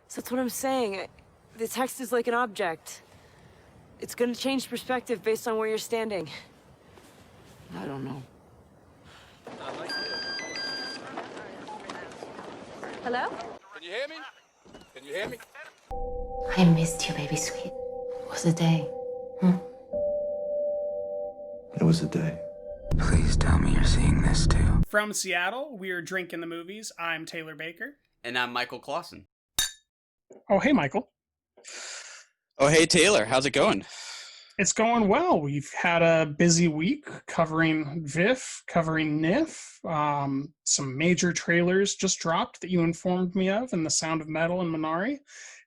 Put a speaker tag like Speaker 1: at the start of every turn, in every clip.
Speaker 1: So that's what I'm saying. The text is like an object. It's gonna change perspective based on where you're standing. I don't know.
Speaker 2: Hello?
Speaker 3: Can you hear me? Can you hear me?
Speaker 4: I missed you, baby sweet. It was a day.
Speaker 5: It was a day.
Speaker 6: Please tell me you're seeing this too.
Speaker 7: From Seattle, we're Drinking the Movies. I'm Taylor Baker.
Speaker 8: And I'm Michael Clausen.
Speaker 7: Oh, hey, Michael.
Speaker 8: Oh, hey, Taylor. How's it going?
Speaker 7: It's going well. We've had a busy week covering VIFF, covering NYFF. Some major trailers just dropped that you informed me of, and The Sound of Metal and Minari.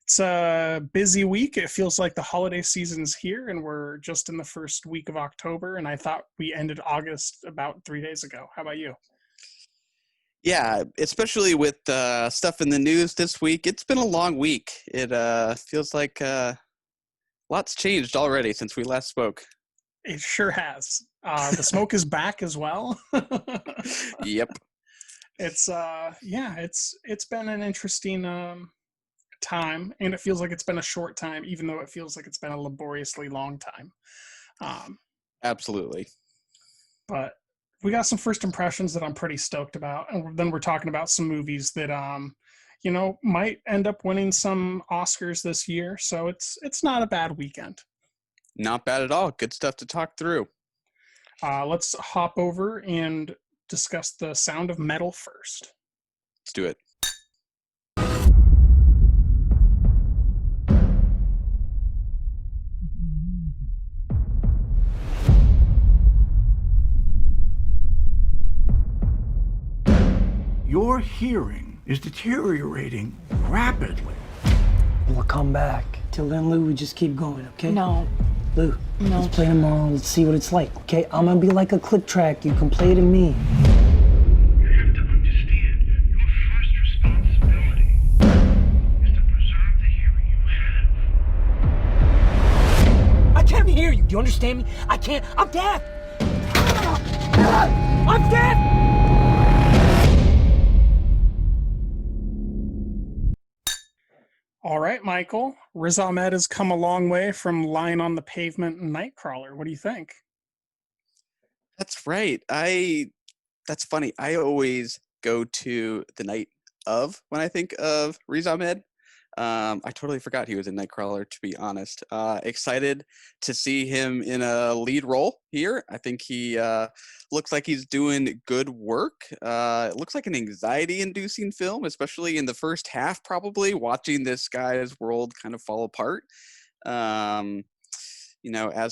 Speaker 7: It's a busy week. It feels like the holiday season's here, and we're just in the first week of October, and I thought we ended August about 3 days ago. How about you?
Speaker 8: Yeah, especially with stuff in the news this week. It's been a long week. It feels like lots changed already since we last spoke.
Speaker 7: It sure has. The smoke is back as well.
Speaker 8: Yep.
Speaker 7: It's it's been an interesting time, and it feels like it's been a short time, even though it feels like it's been a laboriously long time.
Speaker 8: Absolutely.
Speaker 7: But we got some first impressions that I'm pretty stoked about, and then we're talking about some movies that might end up winning some Oscars this year. So it's not a bad weekend.
Speaker 8: Not bad at all. Good stuff to talk through.
Speaker 7: Let's hop over and discuss The Sound of Metal first.
Speaker 8: Let's do it.
Speaker 5: Your hearing is deteriorating rapidly.
Speaker 9: We'll come back. Till then, Lou, we just keep going, okay?
Speaker 4: No.
Speaker 9: Lou,
Speaker 4: No.
Speaker 9: let's play tomorrow. Let's see what it's like, okay? I'm gonna be like a click track. You can play to me.
Speaker 10: You have to understand, your first responsibility is to preserve the hearing you have.
Speaker 9: I can't hear you. Do you understand me? I can't. I'm deaf. I'm deaf.
Speaker 7: All right, Michael. Riz Ahmed has come a long way from Lying on the Pavement and Nightcrawler. What do you think?
Speaker 8: That's right. That's funny. I always go to The Night of when I think of Riz Ahmed. I totally forgot he was in Nightcrawler, to be honest. Excited to see him in a lead role here. I think he looks like he's doing good work. It looks like an anxiety-inducing film, especially in the first half, probably, watching this guy's world kind of fall apart. As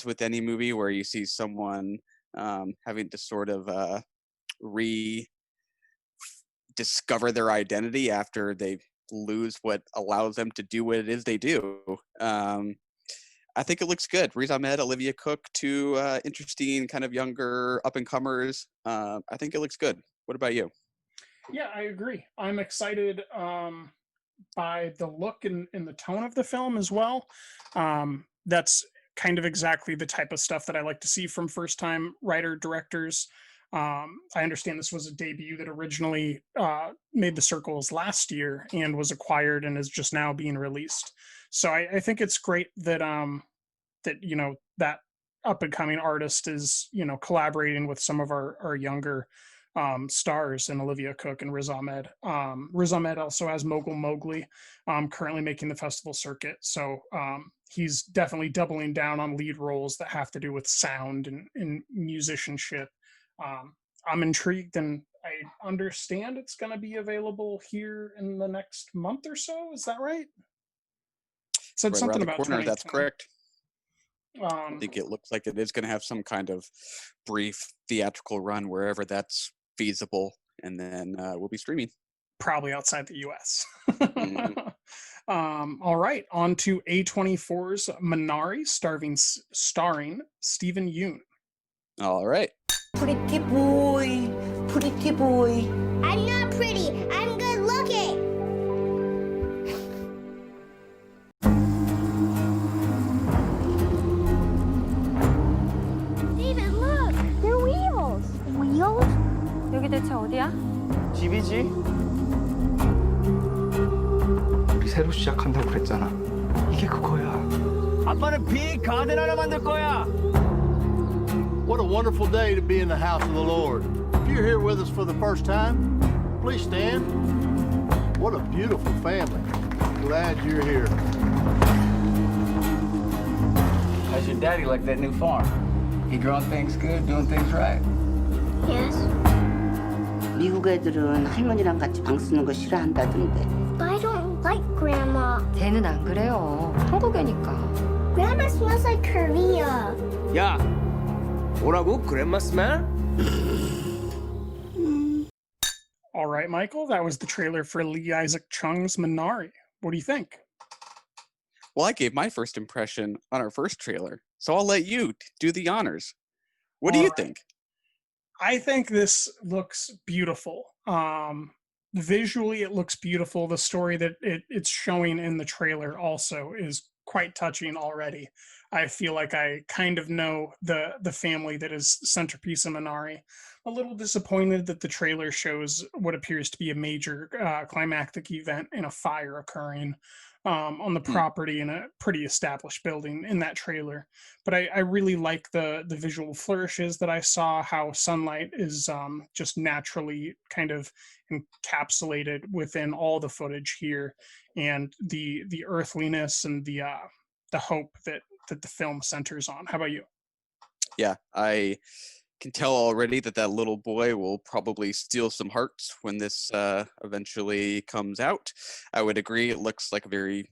Speaker 8: with any movie where you see someone having to sort of rediscover their identity after they've lose what allows them to do what it is they do. I think it looks good. Riz Ahmed, Olivia Cook, two interesting kind of younger up-and-comers. I think it looks good. What about you?
Speaker 7: Yeah, I agree. I'm excited by the look and the tone of the film as well. That's kind of exactly the type of stuff that I like to see from first-time writer-directors. I understand this was a debut that originally made the circles last year and was acquired and is just now being released. So I think it's great that that up and coming artist is collaborating with some of our younger stars in Olivia Cook and Riz Ahmed. Riz Ahmed also has Mogul Mowgli, currently making the festival circuit. So he's definitely doubling down on lead roles that have to do with sound and musicianship. I'm intrigued, and I understand it's going to be available here in the next month or so. Is that right? Said
Speaker 8: Right
Speaker 7: something
Speaker 8: around the
Speaker 7: about
Speaker 8: corner. That's
Speaker 7: 2020.
Speaker 8: correct. I think it looks like it is going to have some kind of brief theatrical run wherever that's feasible, and then we'll be streaming.
Speaker 7: Probably outside the U.S.
Speaker 8: Mm-hmm.
Speaker 7: All right, on to A24's Minari, starring Stephen Yeun.
Speaker 8: All right.
Speaker 4: Pretty boy. Pretty boy.
Speaker 2: I'm not pretty. I'm good looking. David, look. They're wheels. Wheels?
Speaker 1: 여기 대체 어디야?
Speaker 5: 집이지?
Speaker 11: 새로 시작한다고 그랬잖아. 이게 그거야.
Speaker 12: 아빠는 빅 가든 하나 만들 거야.
Speaker 13: What a wonderful day to be in the house of the Lord. If you're here with us for the first time, please stand. What a beautiful family. Glad you're here.
Speaker 12: How's your daddy like that new farm? He growing things good, doing things right?
Speaker 2: Yes.
Speaker 14: 미국 애들은 할머니랑 같이 방 쓰는 거 싫어한다던데.
Speaker 2: But I don't like Grandma.
Speaker 4: 걔는 안 그래요. 한국애니까.
Speaker 2: Grandma smells like Korea.
Speaker 12: 야, 뭐라고? Grandma smell?
Speaker 7: All right, Michael, that was the trailer for Lee Isaac Chung's Minari. What do you think?
Speaker 8: Well, I gave my first impression on our first trailer, so I'll let you do the honors. What do you think?
Speaker 7: I think this looks beautiful. Visually, it looks beautiful. The story that it's showing in the trailer also is quite touching already. I feel like I kind of know the family that is centerpiece of Minari. A little disappointed that the trailer shows what appears to be a major climactic event in a fire occurring on the property in a pretty established building in that trailer. But I really like the visual flourishes that I saw, how sunlight is just naturally kind of encapsulated within all the footage here, and the earthliness and the hope that the film centers on. How about you?
Speaker 8: Yeah, I can tell already that little boy will probably steal some hearts when this eventually comes out. I would agree. It looks like a very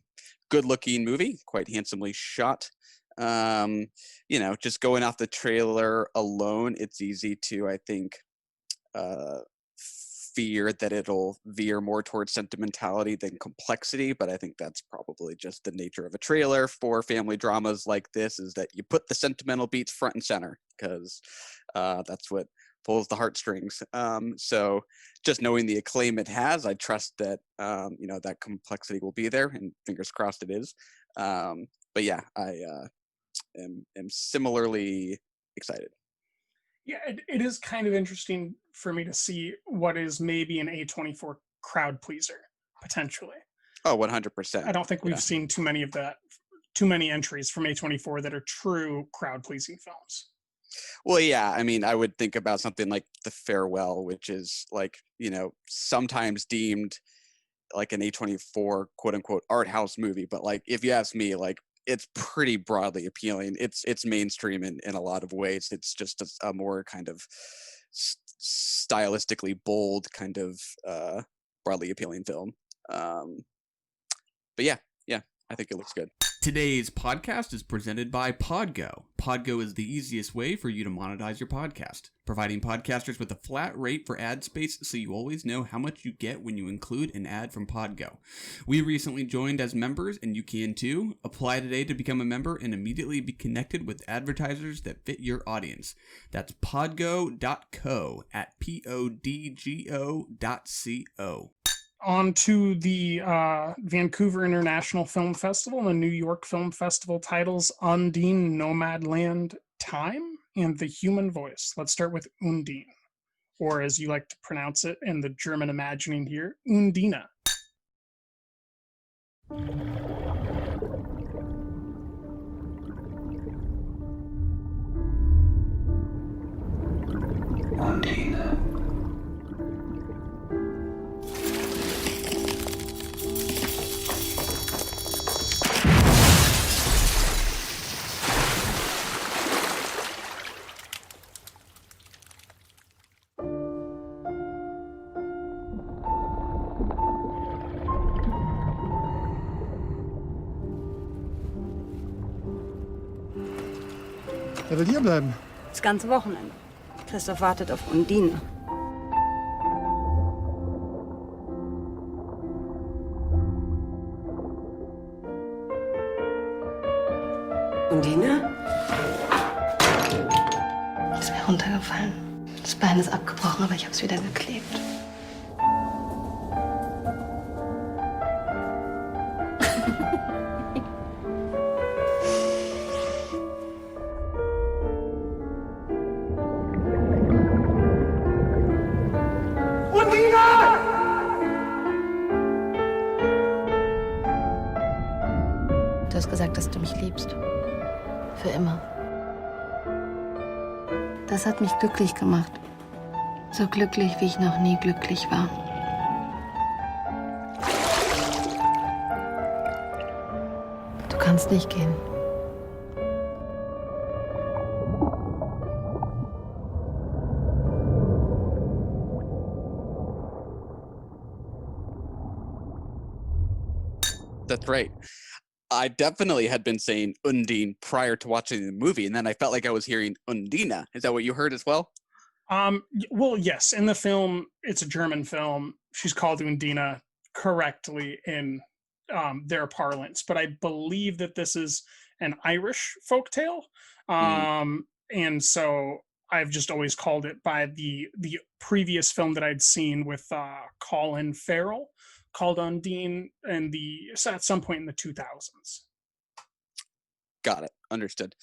Speaker 8: good-looking movie, quite handsomely shot. Just going off the trailer alone, it's easy to, I think, fear that it'll veer more towards sentimentality than complexity, but I think that's probably just the nature of a trailer for family dramas like this, is that you put the sentimental beats front and center, because that's what pulls the heartstrings. So just knowing the acclaim it has, I trust that that complexity will be there, and fingers crossed it is. But yeah, I am similarly excited.
Speaker 7: Yeah, it is kind of interesting for me to see what is maybe an A24 crowd pleaser, potentially.
Speaker 8: Oh, 100%.
Speaker 7: I don't think we've seen too many entries from A24 that are true crowd-pleasing films.
Speaker 8: Well, yeah, I mean, I would think about something like The Farewell, which is like, sometimes deemed like an A24 quote-unquote art house movie. But like, if you ask me, like, it's pretty broadly appealing. It's mainstream in a lot of ways. It's just a more kind of stylistically bold kind of broadly appealing film. But yeah, I think it looks good.
Speaker 15: Today's podcast is presented by Podgo. Podgo is the easiest way for you to monetize your podcast, providing podcasters with a flat rate for ad space so you always know how much you get when you include an ad from Podgo. We recently joined as members, and you can too. Apply today to become a member and immediately be connected with advertisers that fit your audience. That's podgo.co at podgo.co.
Speaker 7: On to the Vancouver International Film Festival and the New York Film Festival titles Undine, Nomadland, Time, and The Human Voice. Let's start with Undine, or as you like to pronounce it in the German imagining here, Undine.
Speaker 11: Undine.
Speaker 16: Er will hier bleiben.
Speaker 1: Das ganze Wochenende. Christoph wartet auf Undine.
Speaker 4: Undine? Ist mir runtergefallen. Das Bein ist abgebrochen, aber ich habe es wieder geklebt. hast gesagt, dass du mich liebst. Für immer. Das hat mich glücklich gemacht. So glücklich, wie ich noch nie glücklich war. Du kannst nicht gehen.
Speaker 8: That's right. I definitely had been saying Undine prior to watching the movie, and then I felt like I was hearing Undina. Is that what you heard as well?
Speaker 7: Well, yes. In the film, it's a German film. She's called Undine correctly in their parlance, but I believe that this is an Irish folktale, and so I've just always called it by the previous film that I'd seen with Colin Farrell, called Undine, and at some point in the 2000s.
Speaker 8: Got it. Understood.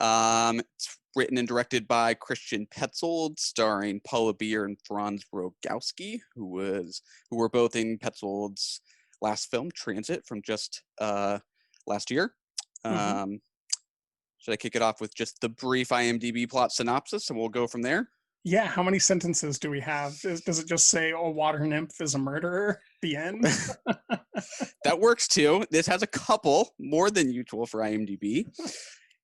Speaker 8: It's written and directed by Christian Petzold, starring Paula Beer and Franz Rogowski, who were both in Petzold's last film, Transit, from just last year. Should I kick it off with just the brief IMDb plot synopsis, and we'll go from there?
Speaker 7: Yeah, how many sentences do we have? Does it just say, "A water nymph is a murderer"? The end?
Speaker 8: That works too. This has a couple, more than usual for IMDb.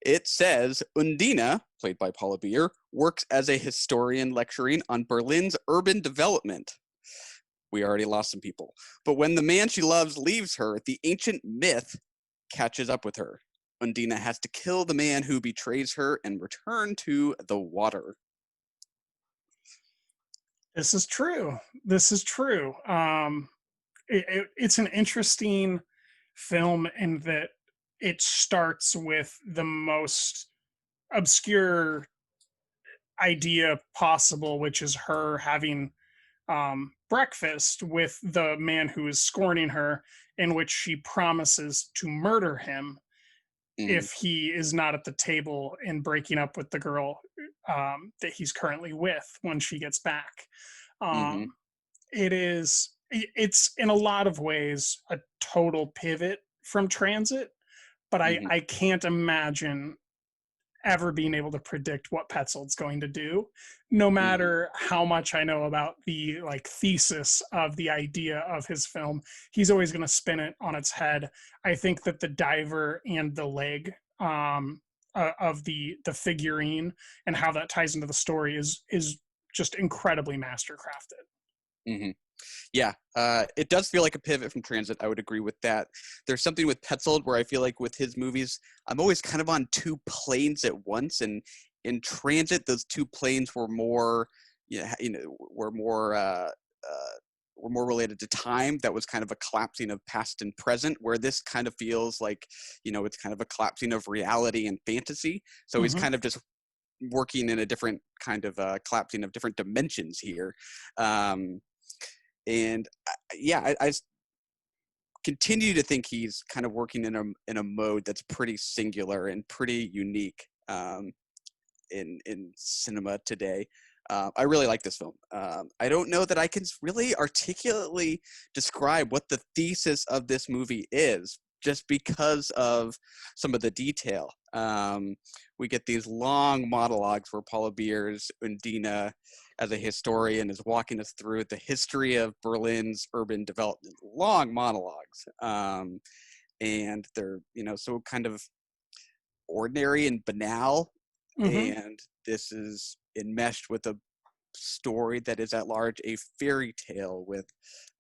Speaker 8: It says, Undine, played by Paula Beer, works as a historian lecturing on Berlin's urban development. We already lost some people. But when the man she loves leaves her, the ancient myth catches up with her. Undine has to kill the man who betrays her and return to the water.
Speaker 7: This is true. This is true. It's an interesting film in that it starts with the most obscure idea possible, which is her having breakfast with the man who is scorning her, in which she promises to murder him if he is not at the table, and breaking up with the girl that he's currently with when she gets back. It's in a lot of ways a total pivot from Transit, but I can't imagine ever being able to predict what Petzold's going to do, no matter how much I know about the thesis of the idea of his film. He's always going to spin it on its head. I think that the diver and the leg of the figurine and how that ties into the story is just incredibly mastercrafted.
Speaker 8: Yeah, it does feel like a pivot from Transit. I would agree with that. There's something with Petzold where I feel like with his movies, I'm always kind of on two planes at once. And in Transit, those two planes were more, were more related to time. That was kind of a collapsing of past and present, where this kind of feels like, it's kind of a collapsing of reality and fantasy. So he's kind of just working in a different kind of collapsing of different dimensions here. I continue to think he's kind of working in a mode that's pretty singular and pretty unique in cinema today. I really like this film. I don't know that I can really articulately describe what the thesis of this movie is, just because of some of the detail. We get these long monologues where Paula Beer's Undine, as a historian, is walking us through the history of Berlin's urban development. Long monologues. And they're, so kind of ordinary and banal. And this is enmeshed with a story that is at large a fairy tale with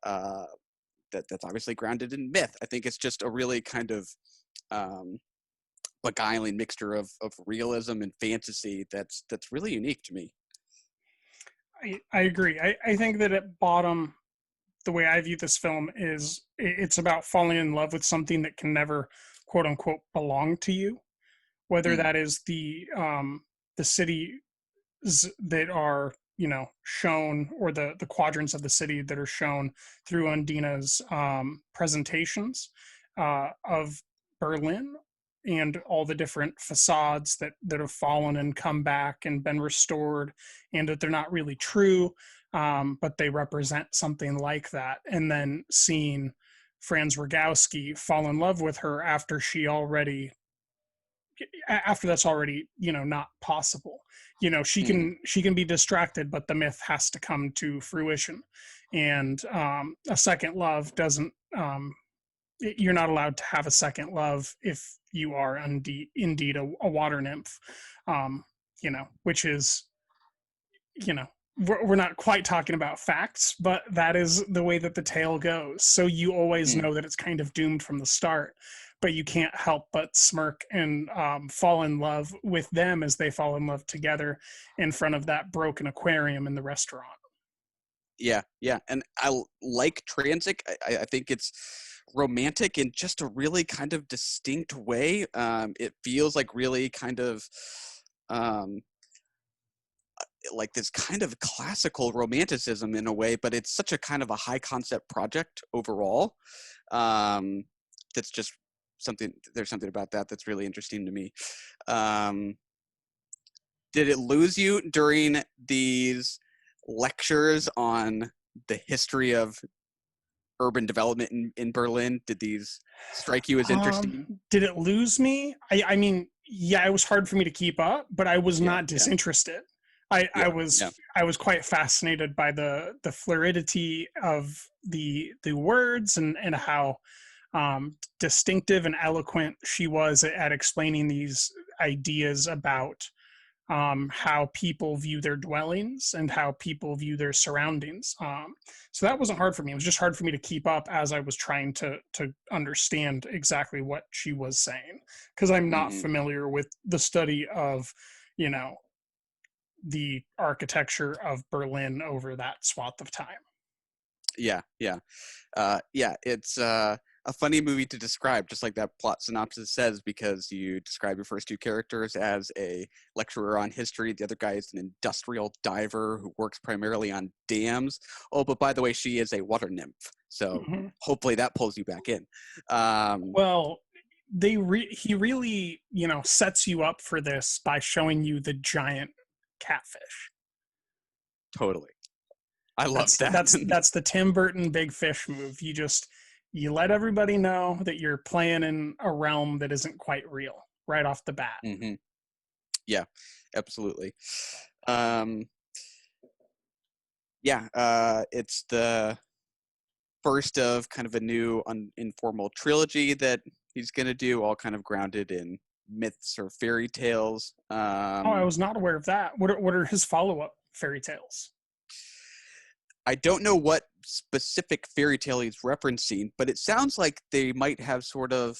Speaker 8: that's obviously grounded in myth. I think it's just a really kind of beguiling mixture of realism and fantasy that's really unique to me.
Speaker 7: I agree. I think that at bottom, the way I view this film is it's about falling in love with something that can never, quote unquote, belong to you. Whether that is the cities that are, shown, or the quadrants of the city that are shown through Undine's presentations of Berlin, and all the different facades that have fallen and come back and been restored, and that they're not really true, but they represent something like that. And then seeing Franz Rogowski fall in love with her after that's already, not possible. She can be distracted, but the myth has to come to fruition. And a second love doesn't, you're not allowed to have a second love if you are indeed a water nymph, which is, we're not quite talking about facts, but that is the way that the tale goes. So you always know that it's kind of doomed from the start, but you can't help but smirk and fall in love with them as they fall in love together in front of that broken aquarium in the restaurant.
Speaker 8: Yeah. And I like Transic. I think it's romantic in just a really kind of distinct way. It feels like really kind of like this kind of classical romanticism in a way, but it's such a kind of a high concept project overall. That's just there's something about that that's really interesting to me. Did it lose you during these lectures on the history of urban development in Berlin? Did these strike you as interesting?
Speaker 7: Did it lose me? I mean, yeah, it was hard for me to keep up, but I was not disinterested. I was quite fascinated by the fluidity of the words and how distinctive and eloquent she was at explaining these ideas about how people view their dwellings and how people view their surroundings. So that wasn't hard for me. It was just hard for me to keep up as I was trying to understand exactly what she was saying, because I'm not familiar with the study of, the architecture of Berlin over that swath of time.
Speaker 8: Yeah. It's a funny movie to describe, just like that plot synopsis says, because you describe your first two characters as a lecturer on history. The other guy is an industrial diver who works primarily on dams. Oh, but by the way, she is a water nymph. So hopefully that pulls you back in.
Speaker 7: Well, he really, sets you up for this by showing you the giant catfish.
Speaker 8: Totally. I love that.
Speaker 7: That's the Tim Burton big fish move. You let everybody know that you're playing in a realm that isn't quite real right off the bat.
Speaker 8: Yeah, absolutely. It's the first of kind of a new informal trilogy that he's going to do, all kind of grounded in myths or fairy tales.
Speaker 7: I was not aware of that. What are his follow-up fairy tales?
Speaker 8: I don't know what specific fairy tale he's referencing, but it sounds like they might have sort of,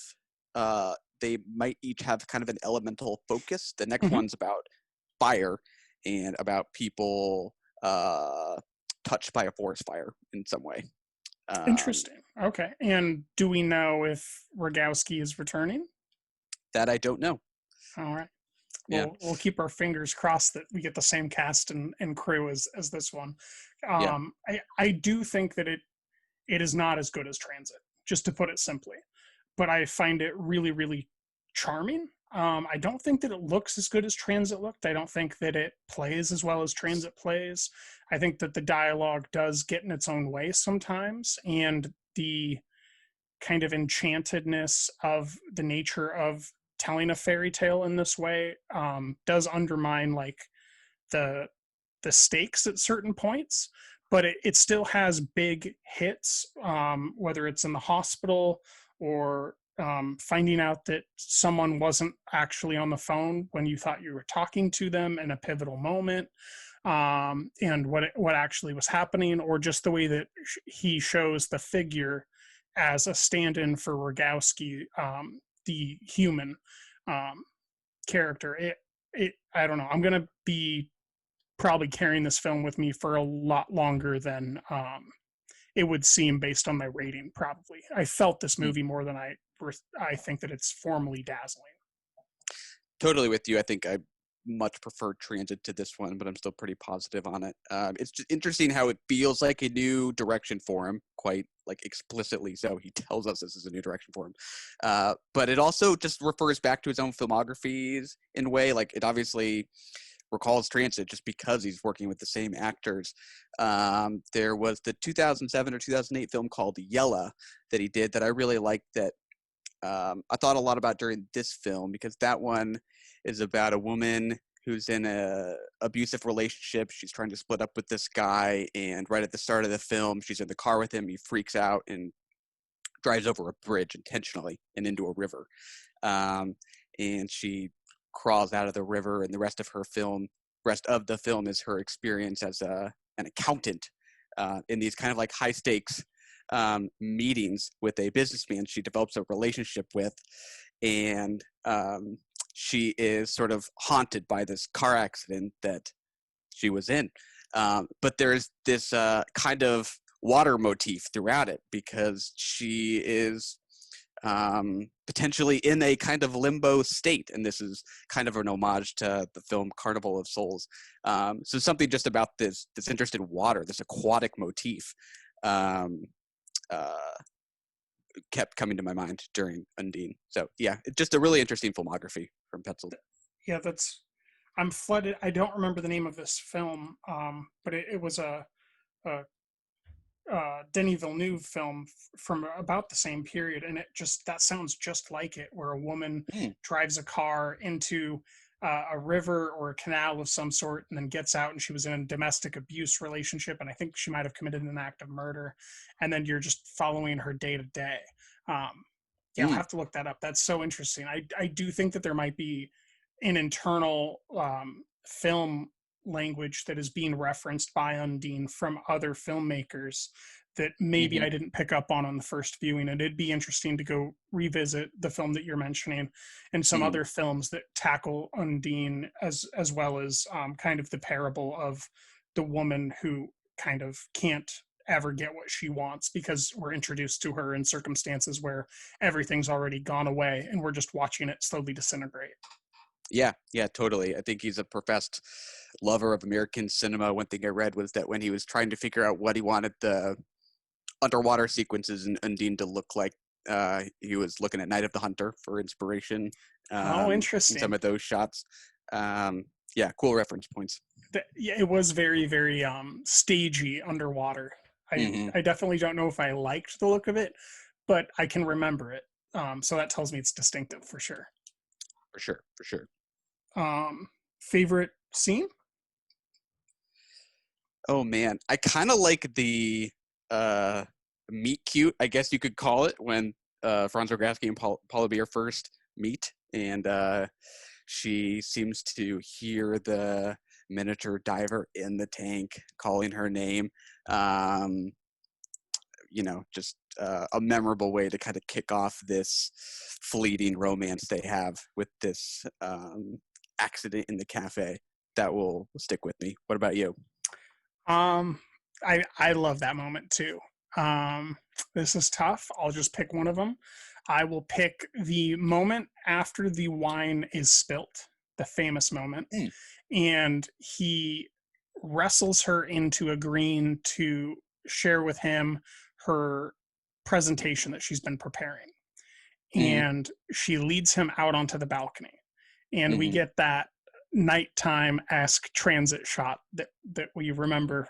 Speaker 8: they might each have kind of an elemental focus. The next one's about fire and about people touched by a forest fire in some way.
Speaker 7: Interesting. Okay. And do we know if Rogowski is returning?
Speaker 8: That I don't know.
Speaker 7: All right. We'll keep our fingers crossed that we get the same cast and crew as this one. I do think that it is not as good as Transit, just to put it simply, but I find it really, really charming. I don't think that it looks as good as Transit looked. I don't think that it plays as well as Transit plays. I think that the dialogue does get in its own way sometimes, and the kind of enchantedness of the nature of telling a fairy tale in this way does undermine like the stakes at certain points, but it still has big hits, whether it's in the hospital or finding out that someone wasn't actually on the phone when you thought you were talking to them in a pivotal moment, and what actually was happening, or just the way that he shows the figure as a stand-in for Rogowski, the human character. I don't know. I'm gonna be probably carrying this film with me for a lot longer than it would seem based on my rating. Probably, I felt this movie more than I think that it's formally dazzling.
Speaker 8: Totally with you. I think I much prefer Transit to this one, but I'm still pretty positive on it. It's just interesting how it feels like a new direction for him, quite like explicitly so. He tells us this is a new direction for him. But it also just refers back to his own filmographies in a way. Like, it obviously recalls Transit just because he's working with the same actors. There was the 2007 or 2008 film called Yella that he did that I really liked, that I thought a lot about during this film, because that one is about a woman who's in a abusive relationship. She's trying to split up with this guy, and right at the start of the film, she's in the car with him. He freaks out and drives over a bridge intentionally and into a river. And she crawls out of the river, and the rest of the film is her experience as an accountant in these kind of like high stakes meetings with a businessman she develops a relationship with. And she is sort of haunted by this car accident that she was in. But there's this kind of water motif throughout it, because she is potentially in a kind of limbo state. And this is kind of an homage to the film Carnival of Souls. So something just about this interest in water, this aquatic motif, kept coming to my mind during Undine. So yeah, just a really interesting filmography from Petzold.
Speaker 7: Yeah, I'm flooded. I don't remember the name of this film, but it was a Denis Villeneuve film from about the same period, and that sounds just like it, where a woman drives a car into a river or a canal of some sort, and then gets out, and she was in a domestic abuse relationship, and I think she might have committed an act of murder, and then you're just following her day to day. I'll have to look that up. That's so interesting. I do think that there might be an internal film language that is being referenced by Undine from other filmmakers that maybe I didn't pick up on the first viewing. And it'd be interesting to go revisit the film that you're mentioning and some other films that tackle Undine as well as kind of the parable of the woman who kind of can't ever get what she wants, because we're introduced to her in circumstances where everything's already gone away and we're just watching it slowly disintegrate.
Speaker 8: Yeah, totally. I think he's a professed lover of American cinema. One thing I read was that when he was trying to figure out what he wanted the underwater sequences in Undine to look like, he was looking at Night of the Hunter for inspiration.
Speaker 7: Interesting.
Speaker 8: Some of those shots. Yeah, cool reference points.
Speaker 7: It was very, very stagey underwater. I definitely don't know if I liked the look of it, but I can remember it. So that tells me it's distinctive for sure.
Speaker 8: For sure.
Speaker 7: Favorite scene?
Speaker 8: Oh man, I kind of like the meet cute, I guess you could call it, when Franz Rogowski and Paula Beer first meet, and she seems to hear the miniature diver in the tank calling her name. Just a memorable way to kind of kick off this fleeting romance they have with this accident in the cafe. That will stick with me. What about you?
Speaker 7: I love that moment too. This is tough. I'll just pick one of them. I will pick the moment after the wine is spilt, the famous moment, and he wrestles her into agreeing to share with him her presentation that she's been preparing. And she leads him out onto the balcony, and we get that nighttime-esque transit shot that we remember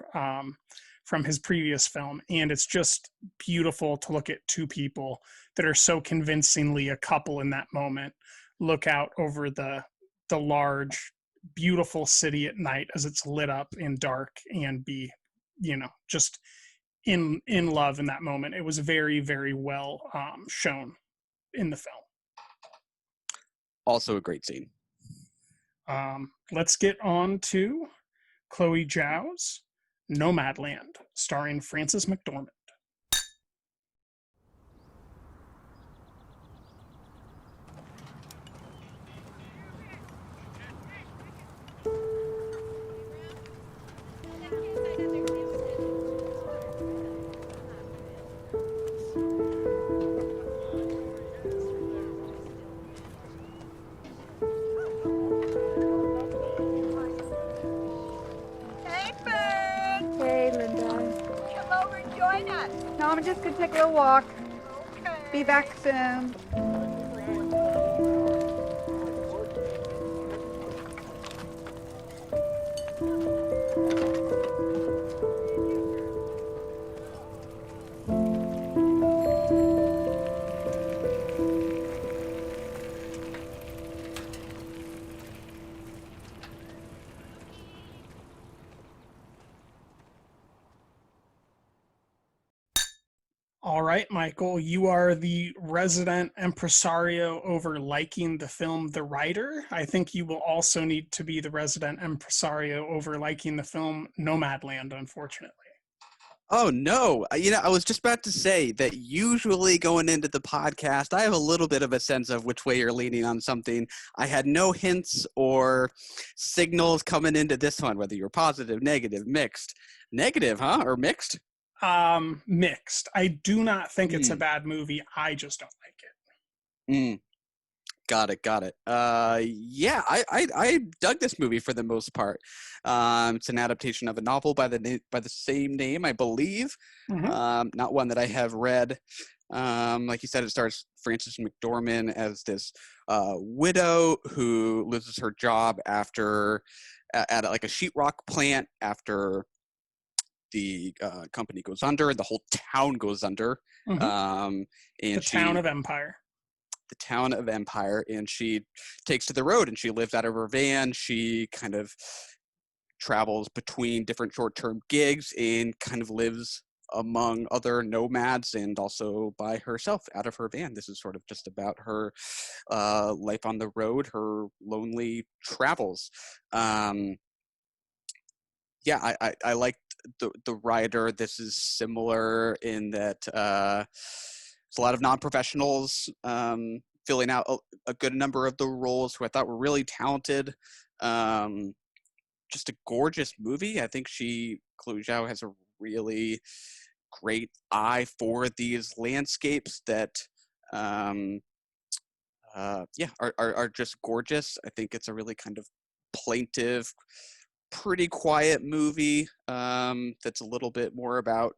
Speaker 7: from his previous film. And it's just beautiful to look at two people that are so convincingly a couple in that moment look out over the large, beautiful city at night as it's lit up and dark, and be, just in love in that moment. It was very, very well shown in the film.
Speaker 8: Also a great scene.
Speaker 7: Let's get on to Chloe Zhao's Nomadland, starring Frances McDormand.
Speaker 16: No, I'm just gonna take a little walk. Okay. Be back soon.
Speaker 7: All right, Michael, you are the resident impresario over liking the film The Writer. I think you will also need to be the resident impresario over liking the film Nomadland, unfortunately.
Speaker 8: Oh no, I was just about to say that usually going into the podcast, I have a little bit of a sense of which way you're leaning on something. I had no hints or signals coming into this one, whether you're positive, negative, mixed. Negative, huh? Or mixed?
Speaker 7: Mixed. I do not think it's a bad movie. I just don't like it.
Speaker 8: Got it. Yeah, I dug this movie for the most part. It's an adaptation of a novel by the same name, I believe. Not one that I have read. Like you said, it stars Frances McDormand as this widow who loses her job after at like a sheetrock plant after the company goes under, the whole town goes under. And
Speaker 7: the town of Empire.
Speaker 8: The town of Empire, and she takes to the road and she lives out of her van. She kind of travels between different short-term gigs and kind of lives among other nomads and also by herself out of her van. This is sort of just about her life on the road, her lonely travels. I liked the writer. This is similar in that it's a lot of non-professionals filling out a good number of the roles who I thought were really talented. Just a gorgeous movie. I think Chloe Zhao has a really great eye for these landscapes that are just gorgeous. I think it's a really kind of plaintive, pretty quiet movie that's a little bit more about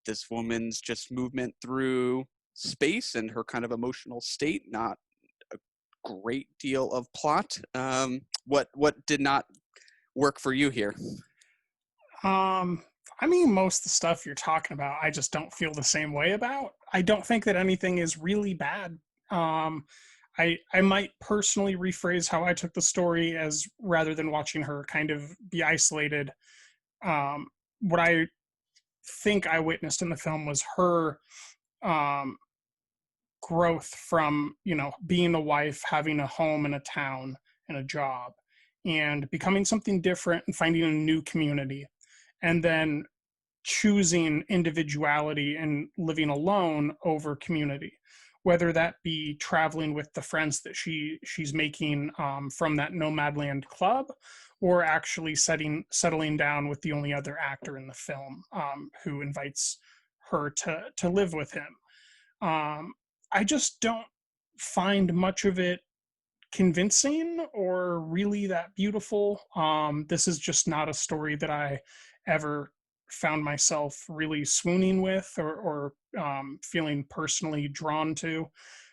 Speaker 8: this woman's just movement through space and her kind of emotional state, not a great deal of plot. What did not work for you here?
Speaker 7: I mean, most of the stuff you're talking about, I just don't feel the same way about. I don't think that anything is really bad. I might personally rephrase how I took the story as rather than watching her kind of be isolated. What I think I witnessed in the film was her growth from, being a wife, having a home and a town and a job, and becoming something different and finding a new community, and then choosing individuality and living alone over community, whether that be traveling with the friends that she's making from that Nomadland club, or actually settling down with the only other actor in the film who invites her to live with him. I just don't find much of it convincing or really that beautiful. This is just not a story that I ever found myself really swooning with or feeling personally drawn to.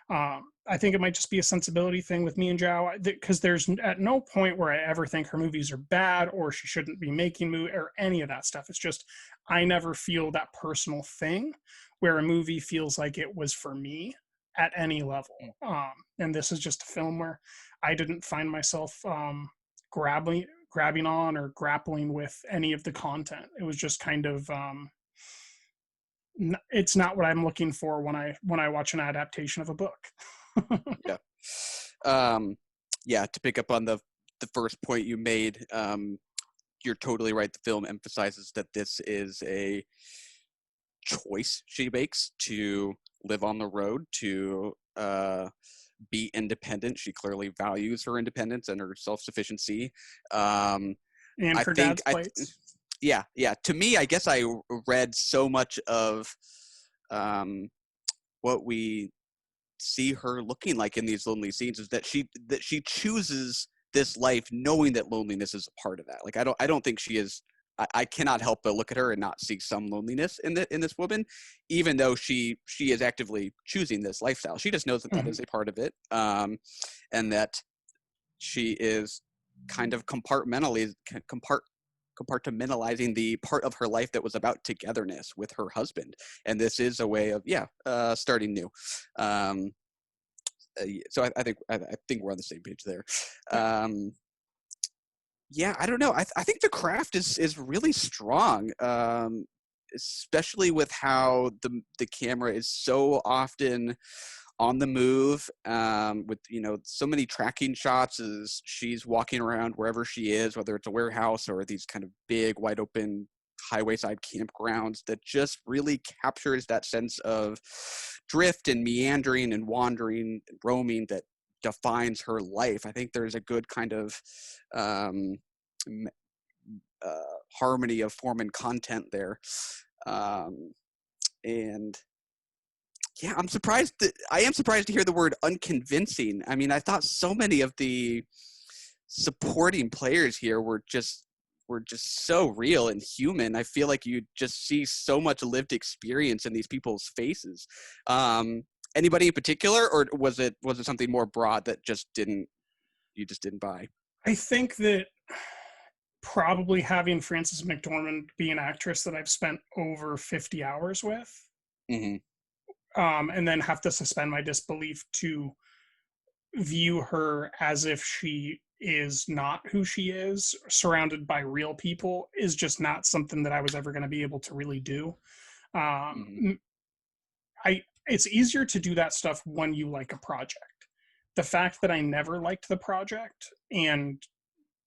Speaker 7: I think it might just be a sensibility thing with me and Zhao, because there's at no point where I ever think her movies are bad or she shouldn't be making movies or any of that stuff. It's just I never feel that personal thing where a movie feels like it was for me at any level. And this is just a film where I didn't find myself grabbing on or grappling with any of the content. It was just kind of it's not what I'm looking for when I watch an adaptation of a book.
Speaker 8: To pick up on the first point you made, you're totally right. The film emphasizes that this is a choice she makes to live on the road, to be independent. She clearly values her independence and her self-sufficiency.
Speaker 7: And her dad's plates.
Speaker 8: Yeah. To me, I guess I read so much of what we see her looking like in these lonely scenes is that she chooses this life knowing that loneliness is a part of that. Like I don't think she is. I cannot help but look at her and not see some loneliness in this woman, even though she is actively choosing this lifestyle. She just knows that that is a part of it, and that she is kind of compartmentalizing the part of her life that was about togetherness with her husband, and this is a way of starting new. So I think we're on the same page there. I don't know. I think the craft is really strong. especially with how the camera is so often on the move, with so many tracking shots as she's walking around wherever she is, whether it's a warehouse or these kind of big wide open highway side campgrounds, that just really captures that sense of drift and meandering and wandering and roaming that defines her life. I think there's a good kind of harmony of form and content there, and yeah, I am surprised to hear the word unconvincing. I mean, I thought so many of the supporting players here were just so real and human. I feel like you just see so much lived experience in these people's faces. Anybody in particular, or was it something more broad that you just didn't buy?
Speaker 7: I think that probably having Frances McDormand be an actress that I've spent over 50 hours with, and then have to suspend my disbelief to view her as if she is not who she is, surrounded by real people, is just not something that I was ever going to be able to really do. It's easier to do that stuff when you like a project. The fact that I never liked the project and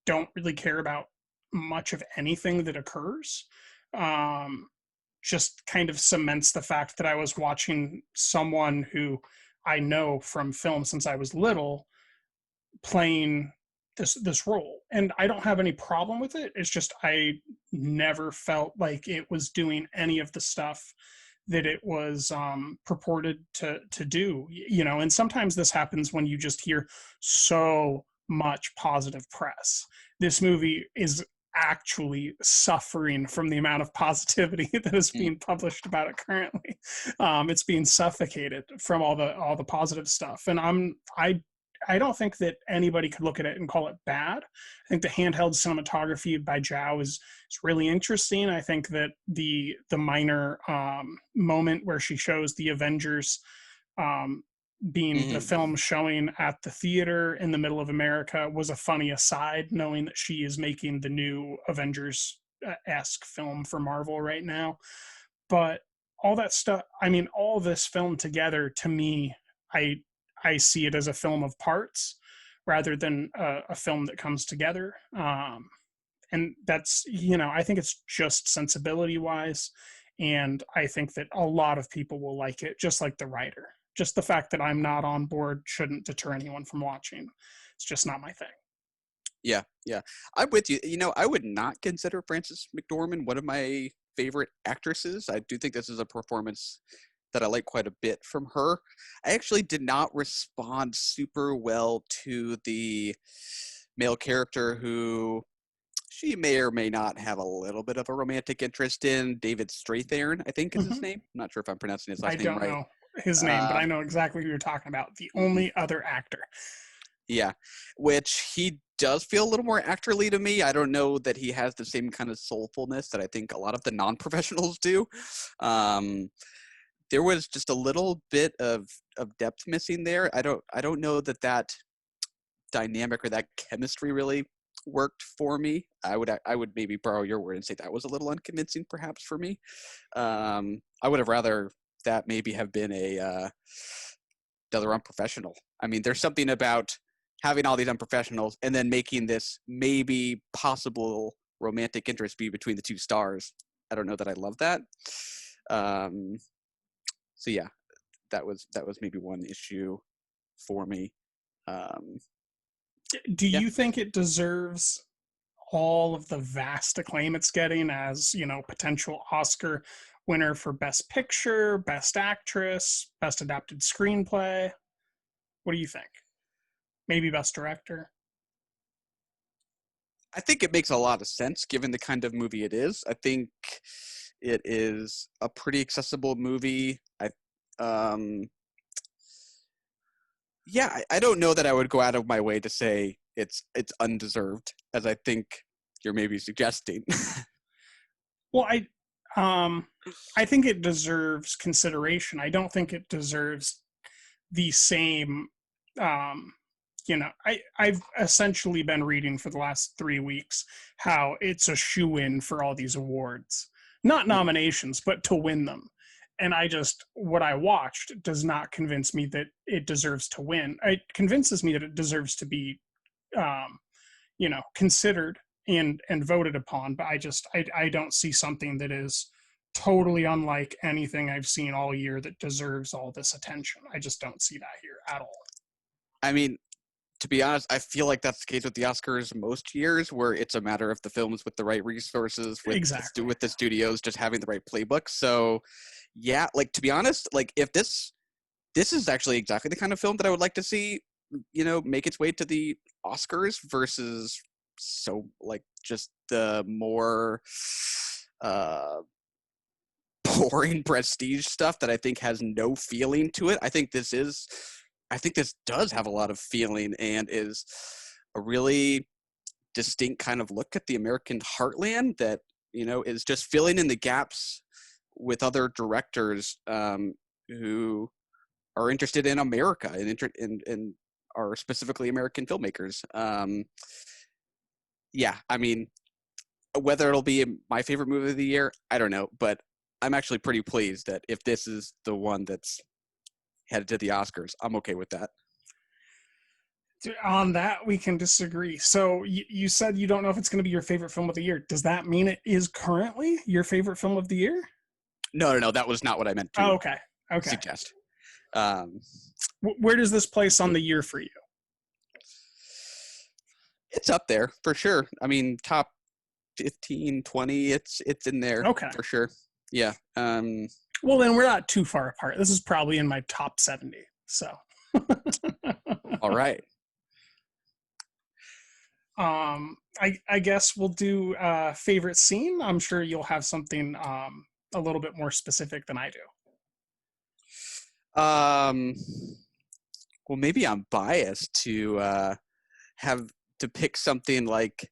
Speaker 7: don't really care about much of anything that occurs, just kind of cements the fact that I was watching someone who I know from film since I was little playing this role. And I don't have any problem with it. It's just I never felt like it was doing any of the stuff that it was purported to do, and sometimes this happens when you just hear so much positive press. This movie is actually suffering from the amount of positivity that is being published about it currently. It's being suffocated from all the positive stuff. And I don't think that anybody could look at it and call it bad. I think the handheld cinematography by Zhao is really interesting. I think that the minor moment where she shows the Avengers being the film showing at the theater in the middle of America was a funny aside, knowing that she is making the new Avengers-esque film for Marvel right now. But all that stuff, I mean, all this film together, to me, I see it as a film of parts rather than a film that comes together. And that's, I think it's just sensibility wise. And I think that a lot of people will like it, just like the writer. Just the fact that I'm not on board shouldn't deter anyone from watching. It's just not my thing.
Speaker 8: Yeah. I'm with you. I would not consider Frances McDormand one of my favorite actresses. I do think this is a performance that I like quite a bit from her. I actually did not respond super well to the male character who she may or may not have a little bit of a romantic interest in. David Strathairn, I think is his name. I'm not sure if I'm pronouncing his last name right.
Speaker 7: I don't know his name, but I know exactly who you're talking about. The only other actor.
Speaker 8: Yeah, which he does feel a little more actorly to me. I don't know that he has the same kind of soulfulness that I think a lot of the non-professionals do. There was just a little bit of depth missing there. I don't know that dynamic or that chemistry really worked for me. I would maybe borrow your word and say that was a little unconvincing perhaps for me. I would have rather that maybe have been another unprofessional. I mean, there's something about having all these unprofessionals and then making this maybe possible romantic interest be between the two stars. I don't know that I love that. So yeah, that was maybe one issue for me.
Speaker 7: Do you think it deserves all of the vast acclaim it's getting as, potential Oscar winner for Best Picture, Best Actress, Best Adapted Screenplay? What do you think? Maybe Best Director?
Speaker 8: I think it makes a lot of sense given the kind of movie it is. I think it is a pretty accessible movie. I don't know that I would go out of my way to say it's undeserved, as I think you're maybe suggesting.
Speaker 7: Well, I think it deserves consideration. I don't think it deserves the same. I've essentially been reading for the last 3 weeks how it's a shoo-in for all these awards. not nominations, but to win them. And what I watched does not convince me that it deserves to win. It convinces me that it deserves to be, considered and voted upon. But I don't see something that is totally unlike anything I've seen all year that deserves all this attention. I just don't see that here at all.
Speaker 8: I mean, to be honest, I feel like that's the case with the Oscars most years, where it's a matter of the films with the right resources, with the studios just having the right playbook. So, yeah, like, to be honest, like, if this is actually exactly the kind of film that I would like to see, make its way to the Oscars versus just the more boring prestige stuff that I think has no feeling to it. I think this does have a lot of feeling and is a really distinct kind of look at the American heartland that, is just filling in the gaps with other directors who are interested in America and are specifically American filmmakers. Yeah, I mean, whether it'll be my favorite movie of the year, I don't know, but I'm actually pretty pleased that if this is the one that's headed to the Oscars, I'm okay with that.
Speaker 7: On that, we can disagree. So you said you don't know if it's going to be your favorite film of the year. Does that mean it is currently your favorite film of the year?
Speaker 8: No, that was not what I meant to
Speaker 7: okay.
Speaker 8: suggest.
Speaker 7: Where does this place on the year for you?
Speaker 8: It's up there for sure. I mean, top 15, 20, it's in there for sure. Yeah.
Speaker 7: Well, then we're not too far apart. This is probably in my top 70. So.
Speaker 8: All right.
Speaker 7: I guess we'll do favorite scene. I'm sure you'll have something a little bit more specific than I do.
Speaker 8: Well, maybe I'm biased to have to pick something like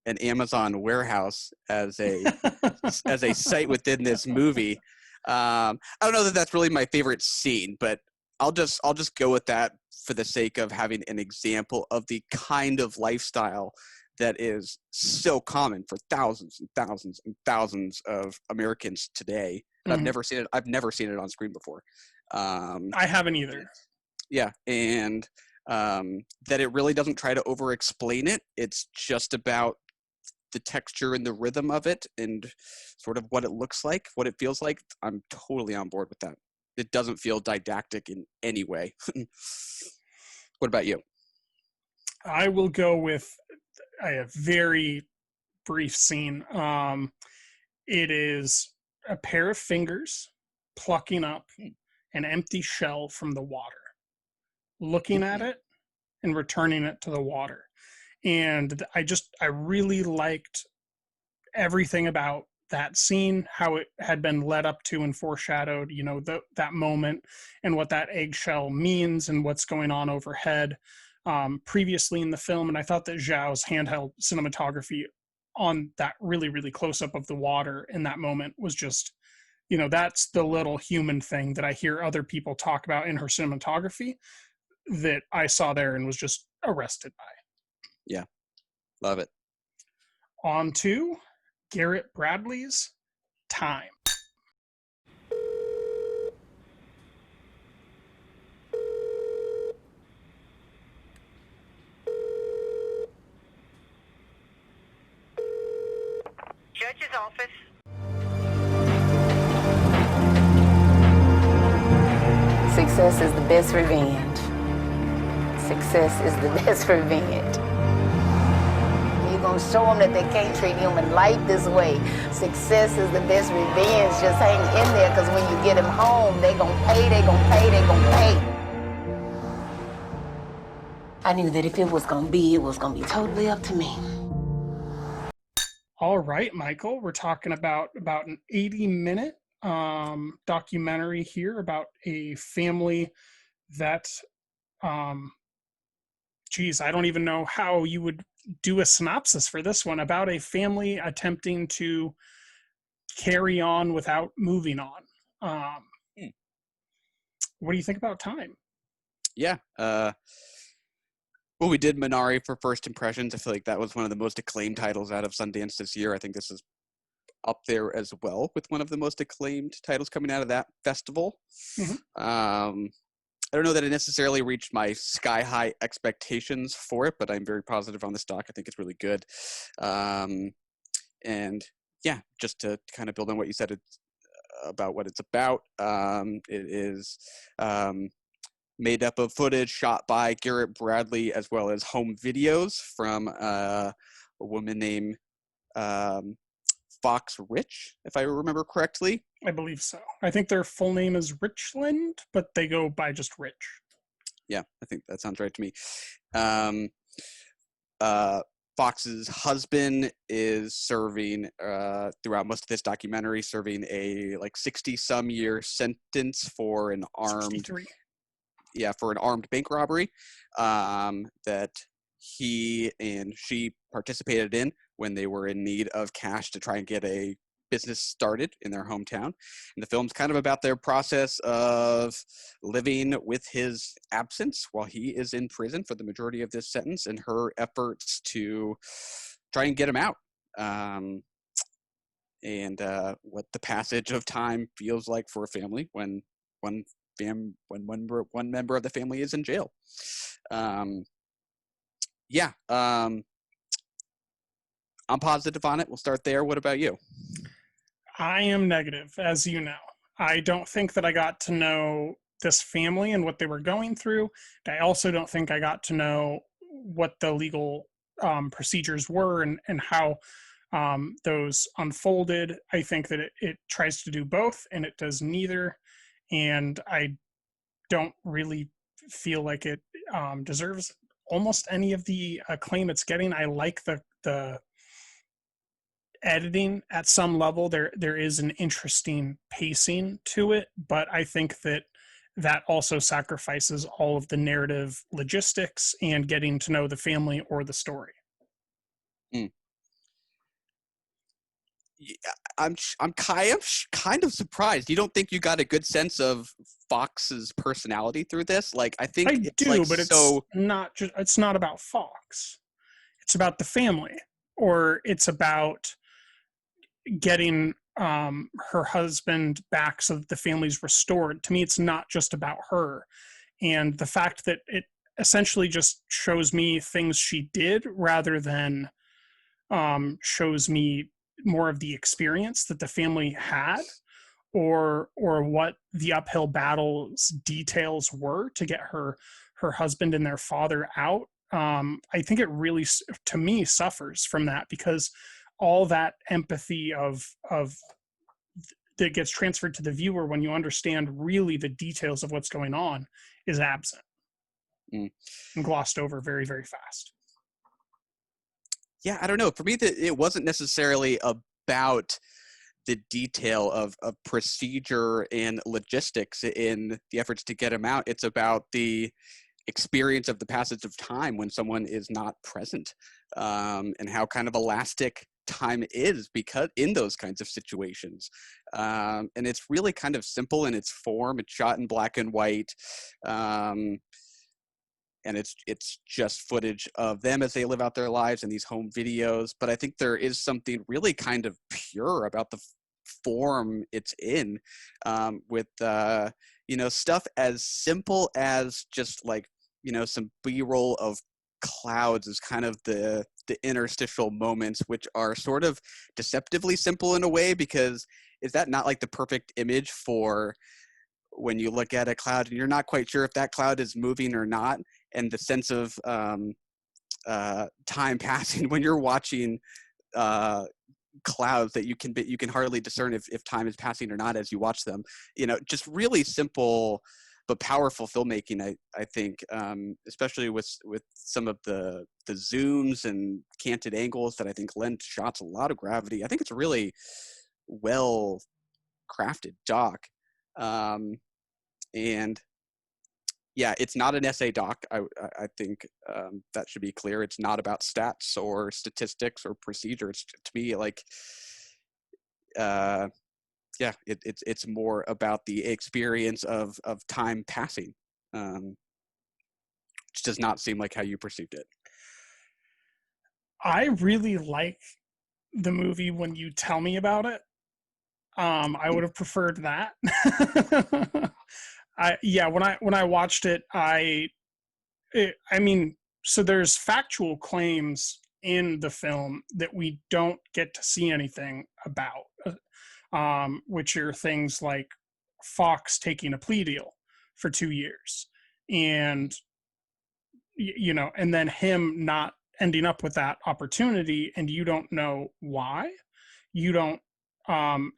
Speaker 8: an Amazon warehouse as a site within this movie. I don't know that that's really my favorite scene, but I'll just go with that for the sake of having an example of the kind of lifestyle that is so common for thousands and thousands and thousands of Americans today. And I've never seen it. I've never seen it on screen before.
Speaker 7: I haven't either.
Speaker 8: Yeah, and that it really doesn't try to over-explain it. It's just about the texture and the rhythm of it and sort of what it looks like, what it feels like. I'm totally on board with that. It doesn't feel didactic in any way. What about you?
Speaker 7: I will go with a very brief scene. It is a pair of fingers plucking up an empty shell from the water, looking at it and returning it to the water. And I really liked everything about that scene, how it had been led up to and foreshadowed, that moment and what that eggshell means and what's going on overhead previously in the film. And I thought that Zhao's handheld cinematography on that really, really close up of the water in that moment was just, that's the little human thing that I hear other people talk about in her cinematography that I saw there and was just arrested by.
Speaker 8: Yeah. Love it.
Speaker 7: On to Garrett Bradley's Time.
Speaker 16: Judge's office.
Speaker 17: Success is the best revenge. Success is the best revenge. You're going to show them that they can't treat human life this way. Success is the best revenge. Just hang in there, because when you get them home, they're going to pay, they're going to pay, they're going to pay. I knew that if it was going to be, it was going to be totally up to me.
Speaker 7: All right, Michael, we're talking about an 80-minute documentary here about a family that, I don't even know how you would do a synopsis for this one, about a family attempting to carry on without moving on. What do you think about Time?
Speaker 8: Yeah. Well, we did Minari for First Impressions. I feel like that was one of the most acclaimed titles out of Sundance this year. I think this is up there as well with one of the most acclaimed titles coming out of that festival. I don't know that it necessarily reached my sky-high expectations for it, but I'm very positive on this doc. I think it's really good. And yeah, just to kind of build on what you said about what it's about, it is made up of footage shot by Garrett Bradley as well as home videos from a woman named Fox Rich, if I remember correctly.
Speaker 7: I believe so. I think their full name is Richland, but they go by just Rich.
Speaker 8: Yeah, I think that sounds right to me. Fox's husband is serving, throughout most of this documentary, serving a 60-some year sentence for an armed
Speaker 7: 63.
Speaker 8: Yeah, for an armed bank robbery that he and she participated in when they were in need of cash to try and get a business started in their hometown. And the film's kind of about their process of living with his absence while he is in prison for the majority of this sentence, and her efforts to try and get him out. And what the passage of time feels like for a family when one member of the family is in jail. I'm positive on it. We'll start there. What about you?
Speaker 7: I am negative, as you know. I don't think that I got to know this family and what they were going through. I also don't think I got to know what the legal procedures were and how those unfolded. I think that it tries to do both, and it does neither. And I don't really feel like it deserves almost any of the acclaim it's getting. I like the editing at some level. There is an interesting pacing to it, but I think that also sacrifices all of the narrative logistics and getting to know the family or the story.
Speaker 8: Yeah, I'm kind of surprised. You don't think you got a good sense of Fox's personality through this? I think
Speaker 7: I do, but it's not about Fox. It's about the family, or it's about getting her husband back so that the family's restored. To me, it's not just about her. And the fact that it essentially just shows me things she did rather than shows me more of the experience that the family had, or what the uphill battles details were to get her husband and their father out. I think it really, to me, suffers from that, because all that empathy of that gets transferred to the viewer when you understand really the details of what's going on is absent and glossed over very, very fast.
Speaker 8: Yeah, I don't know. For me, it wasn't necessarily about the detail of procedure and logistics in the efforts to get him out. It's about the experience of the passage of time when someone is not present, and how kind of elastic time is because in those kinds of situations. And it's really kind of simple in its form. It's shot in black and white. And it's just footage of them as they live out their lives in these home videos. But I think there is something really kind of pure about the form it's in, with stuff as simple as just some B-roll of clouds is kind of the interstitial moments, which are sort of deceptively simple in a way, because is that not the perfect image for when you look at a cloud and you're not quite sure if that cloud is moving or not, and the sense of time passing when you're watching clouds that you can hardly discern if time is passing or not as you watch them. Just really simple but powerful filmmaking, I think, especially with some of the zooms and canted angles that I think lend shots a lot of gravity. I think it's a really well crafted doc. And yeah, it's not an essay doc. I think that should be clear. It's not about stats or statistics or procedure. It's, to me, it's more about the experience of time passing, which does not seem like how you perceived it.
Speaker 7: I really like the movie when you tell me about it. I would have preferred that. When I watched it, I mean, so there's factual claims in the film that we don't get to see anything about, which are things like Fox taking a plea deal for 2 years, and and then him not ending up with that opportunity, and you don't know why. You don't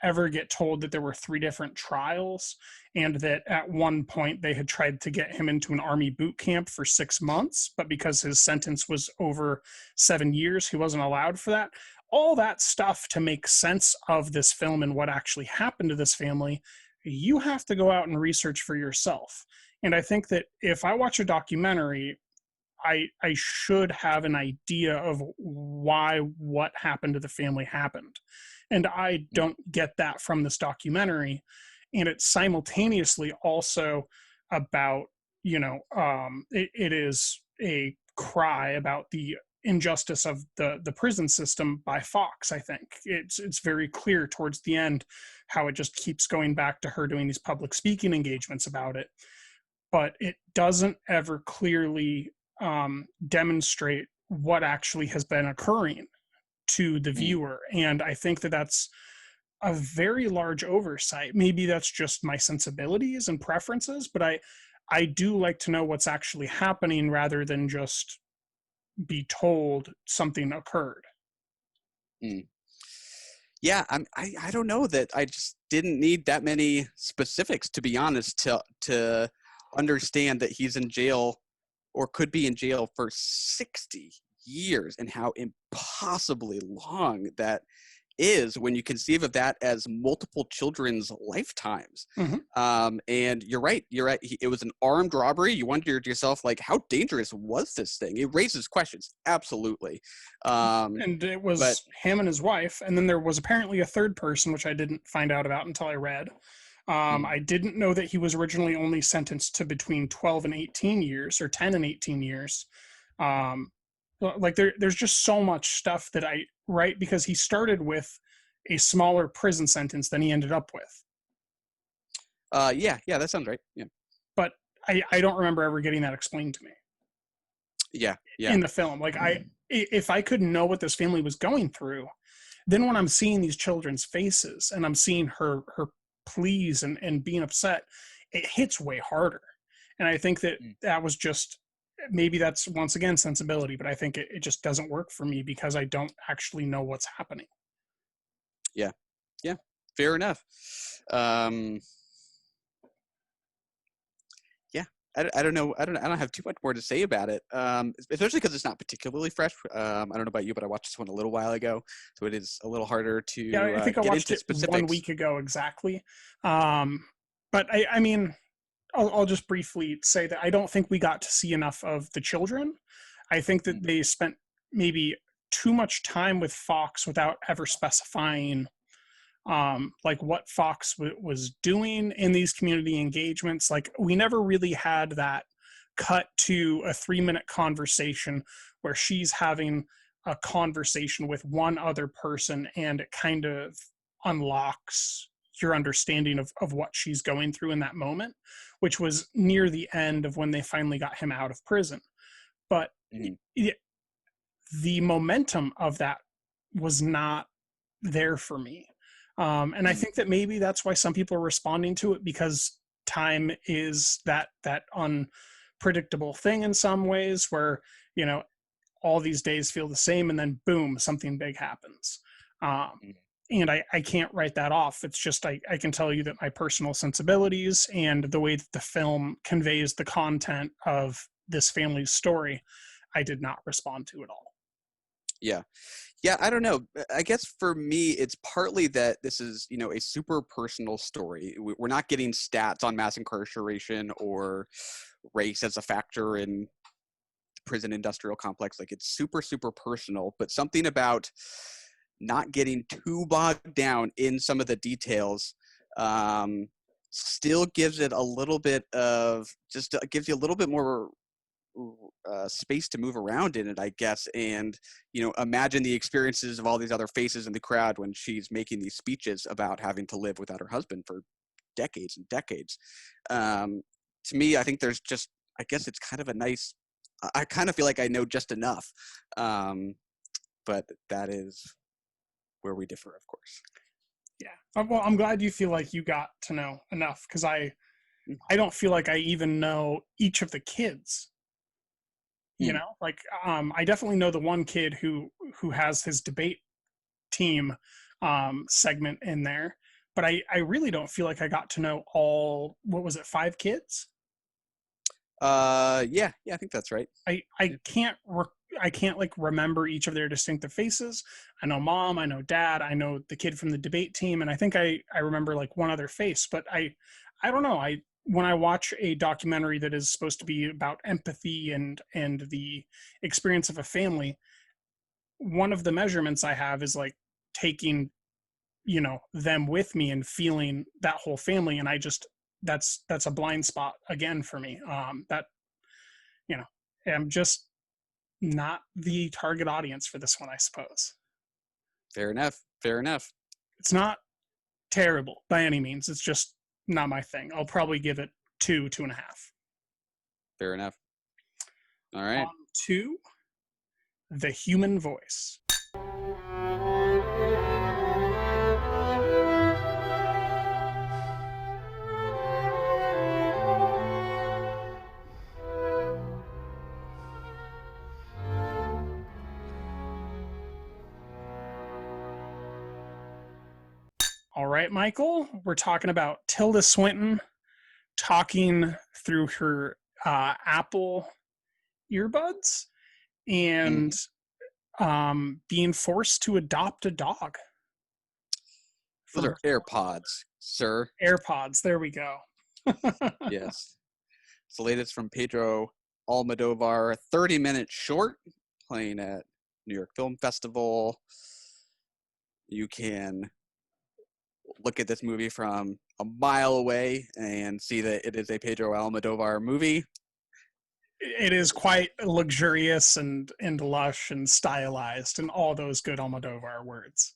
Speaker 7: ever get told that there were 3 different trials, and that at one point they had tried to get him into an army boot camp for 6 months, but because his sentence was over 7 years, he wasn't allowed for that. All that stuff to make sense of this film and what actually happened to this family, you have to go out and research for yourself. And I think that if I watch a documentary, I should have an idea of why what happened to the family happened. And I don't get that from this documentary. And it's simultaneously also about, it is a cry about the injustice of the prison system by Fox. I think it's very clear towards the end how it just keeps going back to her doing these public speaking engagements about it. But it doesn't ever clearly demonstrate what actually has been occurring to the viewer. And I think that that's a very large oversight. Maybe that's just my sensibilities and preferences, but I do like to know what's actually happening rather than just be told something occurred.
Speaker 8: Yeah, I don't know that I just didn't need that many specifics, to be honest, to understand that he's in jail or could be in jail for 60 years, and how impossibly long that is when you conceive of that as multiple children's lifetimes. And you're right. It was an armed robbery. You wonder to yourself, like, how dangerous was this thing? It raises questions. Absolutely.
Speaker 7: And it was him and his wife. And then there was apparently a third person, which I didn't find out about until I read. I didn't know that he was originally only sentenced to between 12 and 18 years, or 10 and 18 years. Like there's just so much stuff that because he started with a smaller prison sentence than he ended up with.
Speaker 8: Yeah, that sounds right. Yeah.
Speaker 7: But I don't remember ever getting that explained to me.
Speaker 8: Yeah.
Speaker 7: In the film. Like if I could know what this family was going through, then when I'm seeing these children's faces and I'm seeing her pleas and being upset, it hits way harder. And I think that was just, maybe that's once again sensibility, but I think it just doesn't work for me because I don't actually know what's happening.
Speaker 8: Yeah, fair enough. I don't know. I don't have too much more to say about it, especially because it's not particularly fresh. I don't know about you, but I watched this one a little while ago, so it is a little harder to
Speaker 7: I think I
Speaker 8: get
Speaker 7: watched
Speaker 8: into
Speaker 7: it
Speaker 8: specifics.
Speaker 7: 1 week ago exactly. But I mean, I'll just briefly say that I don't think we got to see enough of the children. I think that they spent maybe too much time with Fox without ever specifying like what Fox was doing in these community engagements. Like we never really had that cut to a 3-minute conversation where she's having a conversation with one other person and it kind of unlocks your understanding of what she's going through in that moment, which was near the end of when they finally got him out of prison. But the momentum of that was not there for me. And I think that maybe that's why some people are responding to it, because time is that unpredictable thing in some ways where, all these days feel the same and then boom, something big happens. And I can't write that off. It's just, I can tell you that my personal sensibilities and the way that the film conveys the content of this family's story, I did not respond to at all.
Speaker 8: Yeah, I don't know. I guess for me, it's partly that this is, a super personal story. We're not getting stats on mass incarceration or race as a factor in the prison industrial complex. Like, it's super, super personal, but something about not getting too bogged down in some of the details still gives it a little bit of, gives you a little bit more space to move around in it, I guess. And, imagine the experiences of all these other faces in the crowd when she's making these speeches about having to live without her husband for decades and decades. To me, I think there's just, I guess it's kind of a nice, I kind of feel like I know just enough. But that is where we differ, of course.
Speaker 7: Yeah. Well, I'm glad you feel like you got to know enough, because I don't feel like I even know each of the kids. Like I definitely know the one kid who has his debate team segment in there, but I really don't feel like I got to know all, what was it, 5 kids?
Speaker 8: Yeah, I think that's right.
Speaker 7: I can't like remember each of their distinctive faces. I know mom, I know dad, I know the kid from the debate team, and I think I remember like one other face, but I don't know. When I watch a documentary that is supposed to be about empathy and the experience of a family, one of the measurements I have is like taking, them with me and feeling that whole family. And I just, that's a blind spot again for me. That, I'm just not the target audience for this one, I suppose.
Speaker 8: Fair enough.
Speaker 7: It's not terrible by any means. It's just not my thing. I'll probably give it 2.5.
Speaker 8: Fair enough. All right.
Speaker 7: On to The Human Voice. All right, Michael, we're talking about Tilda Swinton talking through her Apple earbuds and being forced to adopt a dog.
Speaker 8: Those are AirPods, sir.
Speaker 7: AirPods, there we go.
Speaker 8: Yes. It's the latest from Pedro Almodovar, 30-minute short, playing at New York Film Festival. You can look at this movie from a mile away and see that it is a Pedro Almodovar movie.
Speaker 7: It is quite luxurious and lush and stylized and all those good Almodovar words.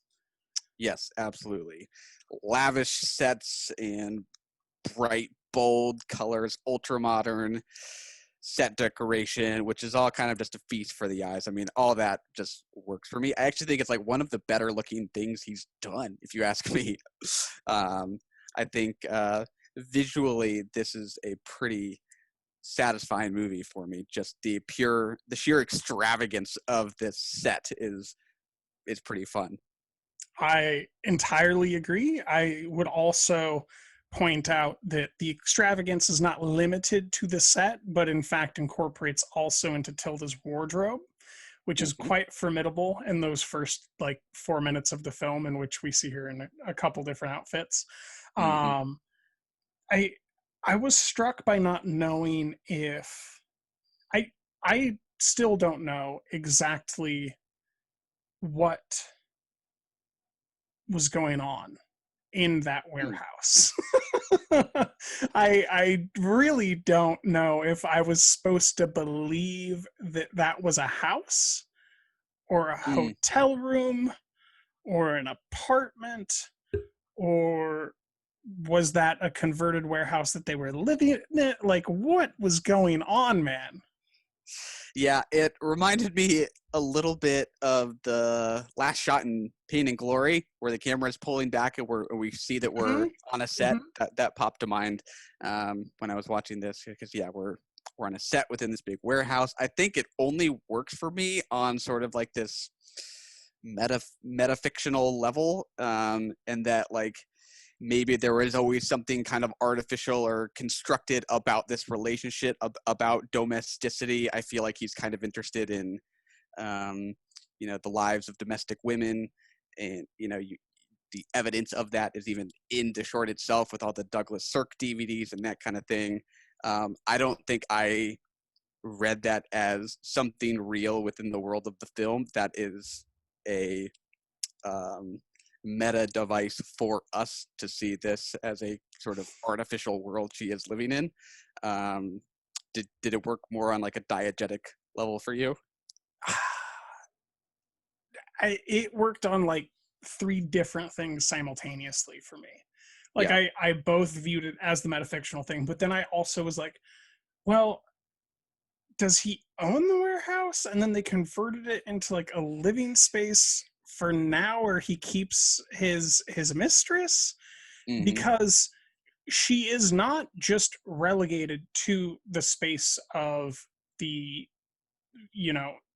Speaker 8: Yes, absolutely. Lavish sets and bright, bold colors, ultra-modern set decoration, which is all kind of just a feast for the eyes. I mean, all that just works for me. I actually think it's like one of the better looking things he's done, if you ask me. I think visually this is a pretty satisfying movie for me. Just the sheer extravagance of this set is pretty fun.
Speaker 7: I entirely agree. I would also point out that the extravagance is not limited to the set, but in fact incorporates also into Tilda's wardrobe, which is quite formidable in those first like 4 minutes of the film, in which we see her in a couple different outfits. I was struck by not knowing if I still don't know exactly what was going on in that warehouse. I really don't know if I was supposed to believe that was a house or a hotel room or an apartment, or was that a converted warehouse that they were living in? Like, what was going on, man?
Speaker 8: Yeah, it reminded me a little bit of the last shot in Pain and Glory, where the camera is pulling back and we see that we're on a set. That popped to mind when I was watching this, because we're on a set within this big warehouse. I think it only works for me on sort of like this metafictional level, and that like maybe there is always something kind of artificial or constructed about this relationship, about domesticity. I feel like he's kind of interested in, the lives of domestic women, and the evidence of that is even in the short itself with all the Douglas Sirk DVDs and that kind of thing. I don't think I read that as something real within the world of the film. That is a meta device for us to see this as a sort of artificial world she is living in. did it work more on like a diegetic level for you?
Speaker 7: It worked on like 3 different things simultaneously for me. Like
Speaker 8: Yeah.
Speaker 7: I both viewed it as the metafictional thing, but then I also was like, well, does he own the warehouse? And then they converted it into like a living space for now where he keeps his mistress, because she is not just relegated to the space of the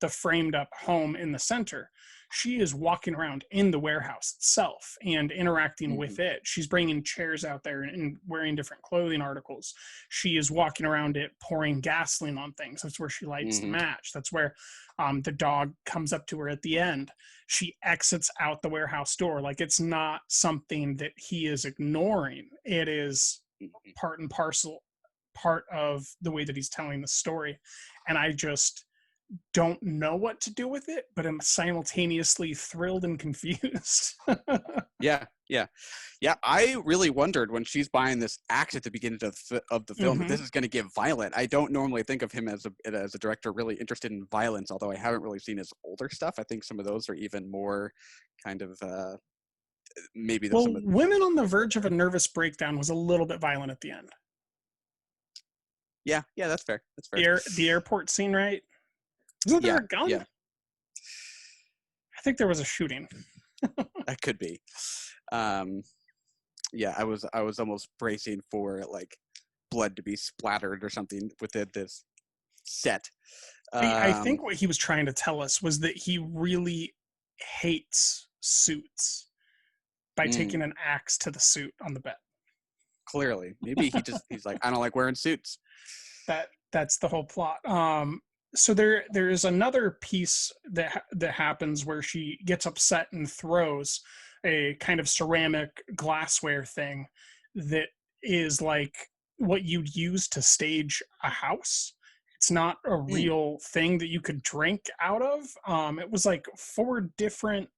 Speaker 7: the framed up home in the center. She is walking around in the warehouse itself and interacting with it. She's bringing chairs out there and wearing different clothing articles. She is walking around it, pouring gasoline on things. That's where she lights the match. That's where the dog comes up to her at the end. She exits out the warehouse door. Like, it's not something that he is ignoring. It is part and parcel, part of the way that he's telling the story. And I just don't know what to do with it, but I'm simultaneously thrilled and confused.
Speaker 8: Yeah. I really wondered when she's buying this axe at the beginning of the film that this is going to get violent. I don't normally think of him as a director really interested in violence, although I haven't really seen his older stuff. I think some of those are even more kind of maybe.
Speaker 7: Well, Women on the Verge of a Nervous Breakdown was a little bit violent at the end.
Speaker 8: Yeah, that's fair. That's fair.
Speaker 7: The airport scene, right? Isn't there a gun?
Speaker 8: Yeah.
Speaker 7: I think there was a shooting.
Speaker 8: That could be. Yeah, I was almost bracing for like blood to be splattered or something within this set.
Speaker 7: I think what he was trying to tell us was that he really hates suits by taking an axe to the suit on the bed.
Speaker 8: Clearly, maybe he's like, I don't like wearing suits.
Speaker 7: That's the whole plot. So there is another piece that happens where she gets upset and throws a kind of ceramic glassware thing that is like what you'd use to stage a house. It's not a real thing that you could drink out of. It was like 4 different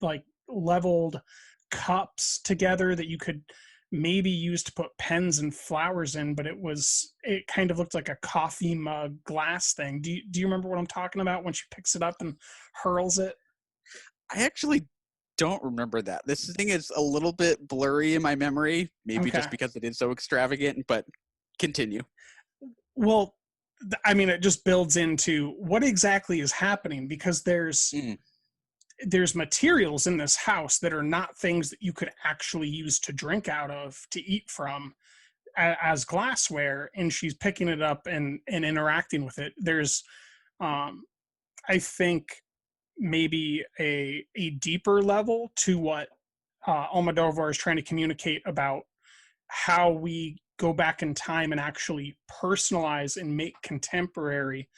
Speaker 7: like leveled cups together that you could maybe use to put pens and flowers in, but it kind of looked like a coffee mug glass thing. Do you remember what I'm talking about when she picks it up and hurls it?
Speaker 8: I actually don't remember that. This thing is a little bit blurry in my memory, maybe just because it is so extravagant, but continue.
Speaker 7: Well, I mean, it just builds into what exactly is happening, because there's materials in this house that are not things that you could actually use to drink out of, to eat from, as glassware, and she's picking it up and interacting with it. There's I think maybe a deeper level to what Almodovar is trying to communicate about how we go back in time and actually personalize and make contemporary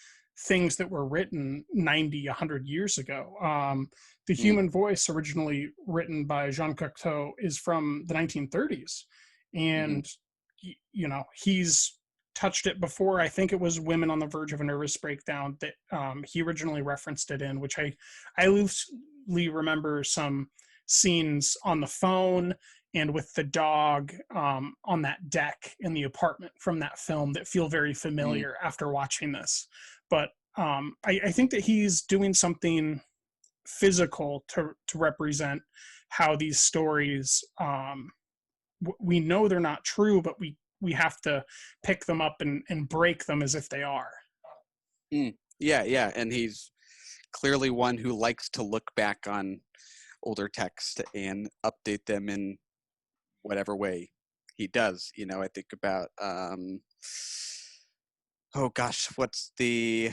Speaker 7: things that were written 90, 100 years ago. The Human Voice, originally written by Jean Cocteau, is from the 1930s. And, he's touched it before. I think it was Women on the Verge of a Nervous Breakdown that he originally referenced it in, which I loosely remember some scenes on the phone and with the dog on that deck in the apartment from that film that feel very familiar after watching this. But I think that he's doing something physical to represent how these stories, we know they're not true, but we have to pick them up and break them as if they are.
Speaker 8: Yeah. And he's clearly one who likes to look back on older text and update them in whatever way he does. I think about what's the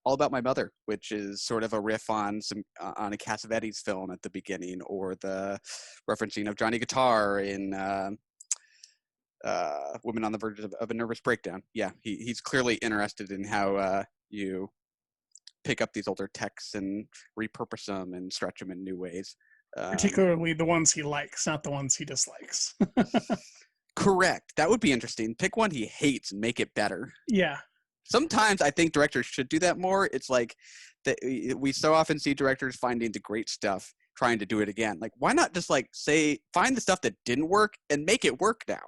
Speaker 8: All About My Mother, which is sort of a riff on a Cassavetes film at the beginning, or the referencing of Johnny Guitar in Women on the Verge of a Nervous Breakdown. Yeah, he's clearly interested in how you pick up these older texts and repurpose them and stretch them in new ways.
Speaker 7: Particularly the ones he likes, not the ones he dislikes.
Speaker 8: Correct. That would be interesting. Pick one he hates and make it better.
Speaker 7: Yeah.
Speaker 8: Sometimes I think directors should do that more. It's like that we so often see directors finding the great stuff, trying to do it again. Like, why not just find the stuff that didn't work and make it work now?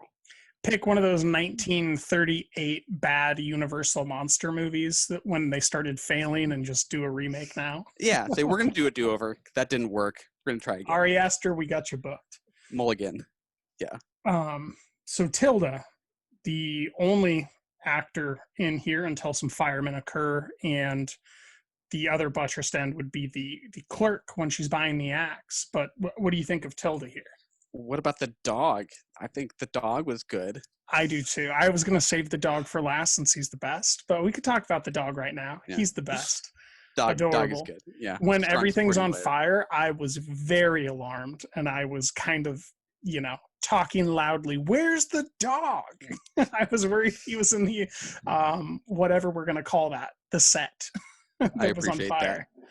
Speaker 7: pick one of those 1938 bad Universal monster movies that when they started failing and just do a remake now.
Speaker 8: Yeah, say we're gonna do a do-over. That didn't work. We're gonna try again.
Speaker 7: Ari Aster, we got you booked.
Speaker 8: Mulligan. Yeah.
Speaker 7: So Tilda, the only actor in here until some firemen occur, and the other buttressed end would be the clerk when she's buying the axe. But what do you think of Tilda here?
Speaker 8: What about the dog? I think the dog was good.
Speaker 7: I do too. I was going to save the dog for last since he's the best, but we could talk about the dog right now.
Speaker 8: Yeah.
Speaker 7: He's the best.
Speaker 8: Dog is
Speaker 7: Adorable.
Speaker 8: good. Yeah.
Speaker 7: When
Speaker 8: Strong
Speaker 7: everything's on
Speaker 8: supporting player.
Speaker 7: fire, I was very alarmed, and I was kind of, talking loudly, "Where's the dog?" I was worried he was in the whatever we're going to call that, the set that
Speaker 8: I
Speaker 7: was on
Speaker 8: appreciate
Speaker 7: fire.
Speaker 8: that.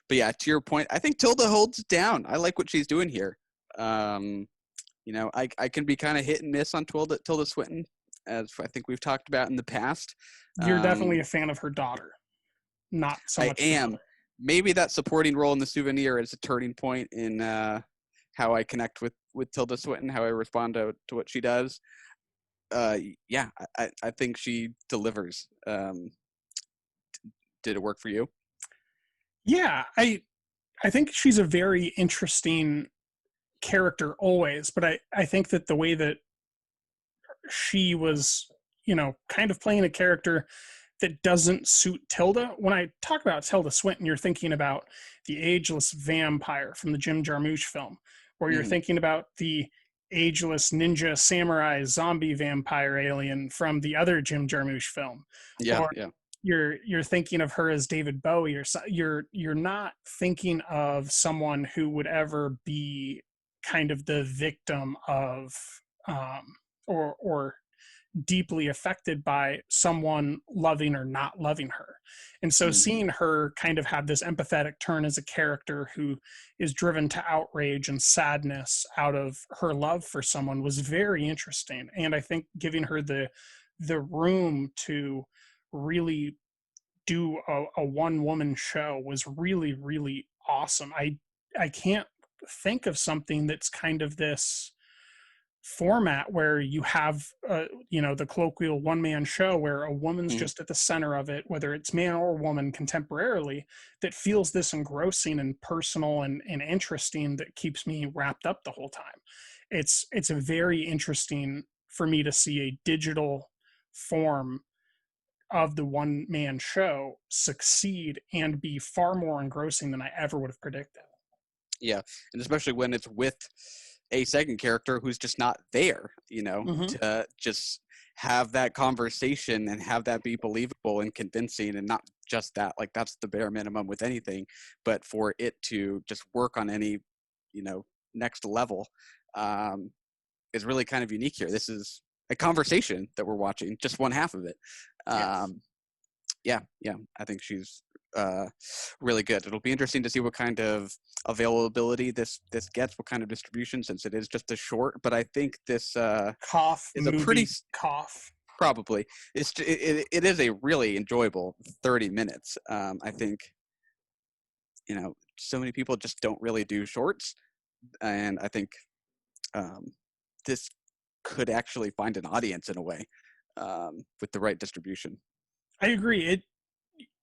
Speaker 8: But yeah, to your point, I think Tilda holds it down. I like what she's doing here. I can be kind of hit and miss on Tilda Swinton, as I think we've talked about in the past.
Speaker 7: You're definitely a fan of her daughter, not so much.
Speaker 8: I am. Maybe that supporting role in The Souvenir is a turning point in how I connect with Tilda Swinton, how I respond to what she does. I think she delivers. Did it work for you?
Speaker 7: Yeah, I think she's a very interesting character always, but I think that the way that she was, kind of playing a character that doesn't suit Tilda. When I talk about Tilda Swinton, you're thinking about the ageless vampire from the Jim Jarmusch film, or you're thinking about the ageless ninja samurai zombie vampire alien from the other Jim Jarmusch film.
Speaker 8: Yeah,
Speaker 7: or
Speaker 8: yeah.
Speaker 7: You're thinking of her as David Bowie, or you're not thinking of someone who would ever be kind of the victim of or deeply affected by someone loving or not loving her. And so seeing her kind of have this empathetic turn as a character who is driven to outrage and sadness out of her love for someone was very interesting. And I think giving her the room to really do a one-woman show was really, really awesome. I can't think of something that's kind of this format where you have the colloquial one-man show where a woman's just at the center of it, whether it's man or woman contemporarily, that feels this engrossing and personal and interesting, that keeps me wrapped up the whole time. It's a very interesting for me to see a digital form of the one-man show succeed and be far more engrossing than I ever would have predicted.
Speaker 8: Yeah, and especially when it's with a second character who's just not there, to just have that conversation and have that be believable and convincing, and not just that, like that's the bare minimum with anything, but for it to just work on any, next level is really kind of unique here. This is a conversation that we're watching, just one half of it. Yeah, I think she's really good. It'll be interesting to see what kind of availability this gets, what kind of distribution, since it is just a short. But I think this is a pretty
Speaker 7: cough.
Speaker 8: Probably it is a really enjoyable 30 minutes. I think so many people just don't really do shorts, and I think this could actually find an audience in a way with the right distribution. I
Speaker 7: agree. It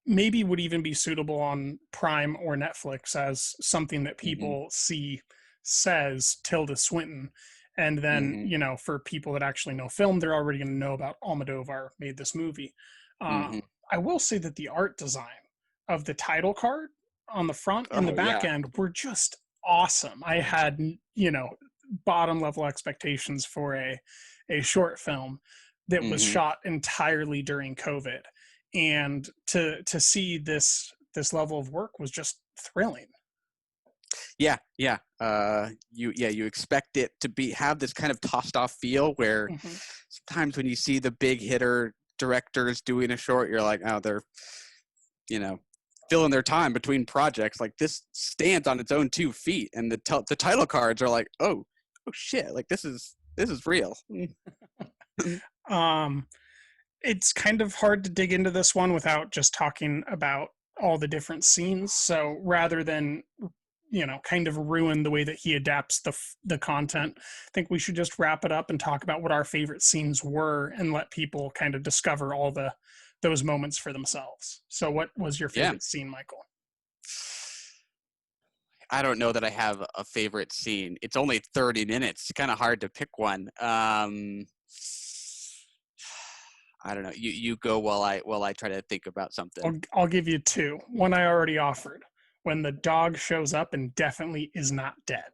Speaker 7: maybe would even be suitable on Prime or Netflix as something that people see says Tilda Swinton. And then, for people that actually know film, they're already going to know about Almodovar made this movie. I will say that the art design of the title card on the front and the back end were just awesome. I had, bottom level expectations for a short film that was shot entirely during COVID. And to see this level of work was just thrilling.
Speaker 8: Yeah. You expect it to have this kind of tossed off feel where sometimes when you see the big hitter directors doing a short, you're like, oh, they're, filling their time between projects. Like this stands on its own 2 feet, and the title cards are like, oh shit, like this is real.
Speaker 7: It's kind of hard to dig into this one without just talking about all the different scenes. So rather than kind of ruin the way that he adapts the content. I think we should just wrap it up and talk about what our favorite scenes were and let people kind of discover all those moments for themselves. So what was your favorite scene, Michael?
Speaker 8: I don't know that I have a favorite scene. It's only 30 minutes. It's kind of hard to pick one. I don't know. You go while I try to think about something.
Speaker 7: I'll give you two. One I already offered. When the dog shows up and definitely is not dead.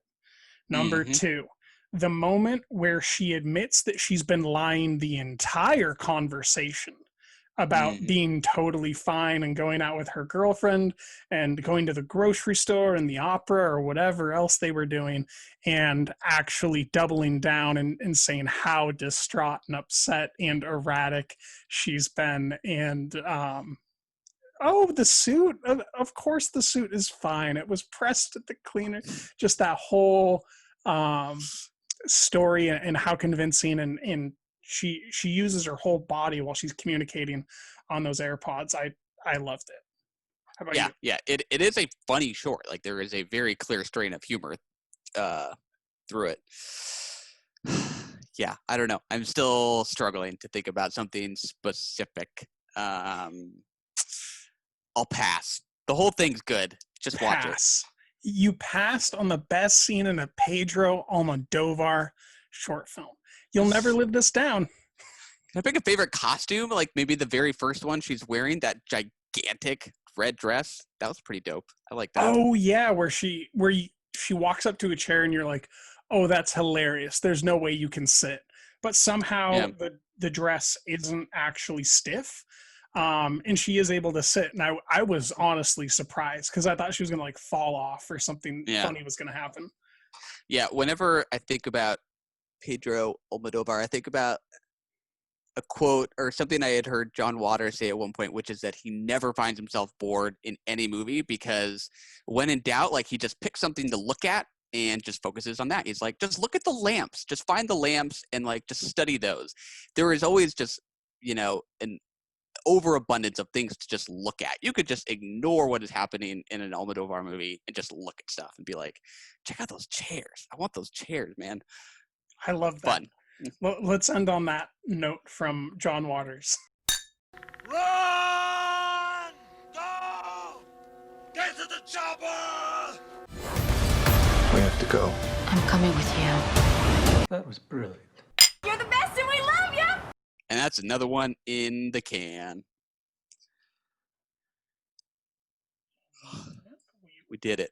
Speaker 7: Number two, the moment where she admits that she's been lying the entire conversation about being totally fine and going out with her girlfriend and going to the grocery store and the opera or whatever else they were doing, and actually doubling down and saying how distraught and upset and erratic she's been. And the suit, of course the suit is fine, it was pressed at the cleaner. Just that whole story and how convincing, and she uses her whole body while she's communicating on those AirPods. I loved it. How about you?
Speaker 8: Yeah, it is a funny short. Like, there is a very clear strain of humor through it. Yeah, I don't know. I'm still struggling to think about something specific. I'll pass. The whole thing's good. Just watch it.
Speaker 7: You passed on the best scene in a Pedro Almodovar short film. You'll never live this down.
Speaker 8: Can I pick a favorite costume? Like maybe the very first one she's wearing, that gigantic red dress. That was pretty dope. I like that.
Speaker 7: Oh yeah, where she walks up to a chair and you're like, oh, that's hilarious. There's no way you can sit. But somehow the dress isn't actually stiff. And she is able to sit. And I was honestly surprised because I thought she was going to like fall off or something funny was going to happen.
Speaker 8: Yeah. Whenever I think about Pedro Almodovar, I think about a quote or something I had heard John Waters say at one point, which is that he never finds himself bored in any movie because when in doubt, like he just picks something to look at and just focuses on that. He's like, just look at the lamps, just find the lamps and like just study those. There is always just, an overabundance of things to just look at. You could just ignore what is happening in an Almodovar movie and just look at stuff and be like, check out those chairs. I want those chairs, man.
Speaker 7: I love that.
Speaker 8: Fun.
Speaker 7: Let's end on that note from John Waters.
Speaker 10: Run! Go! Get to the chopper!
Speaker 11: We have to go.
Speaker 4: I'm coming with you.
Speaker 11: That was brilliant.
Speaker 1: You're the best and we love you!
Speaker 8: And that's another one in the can. We did it.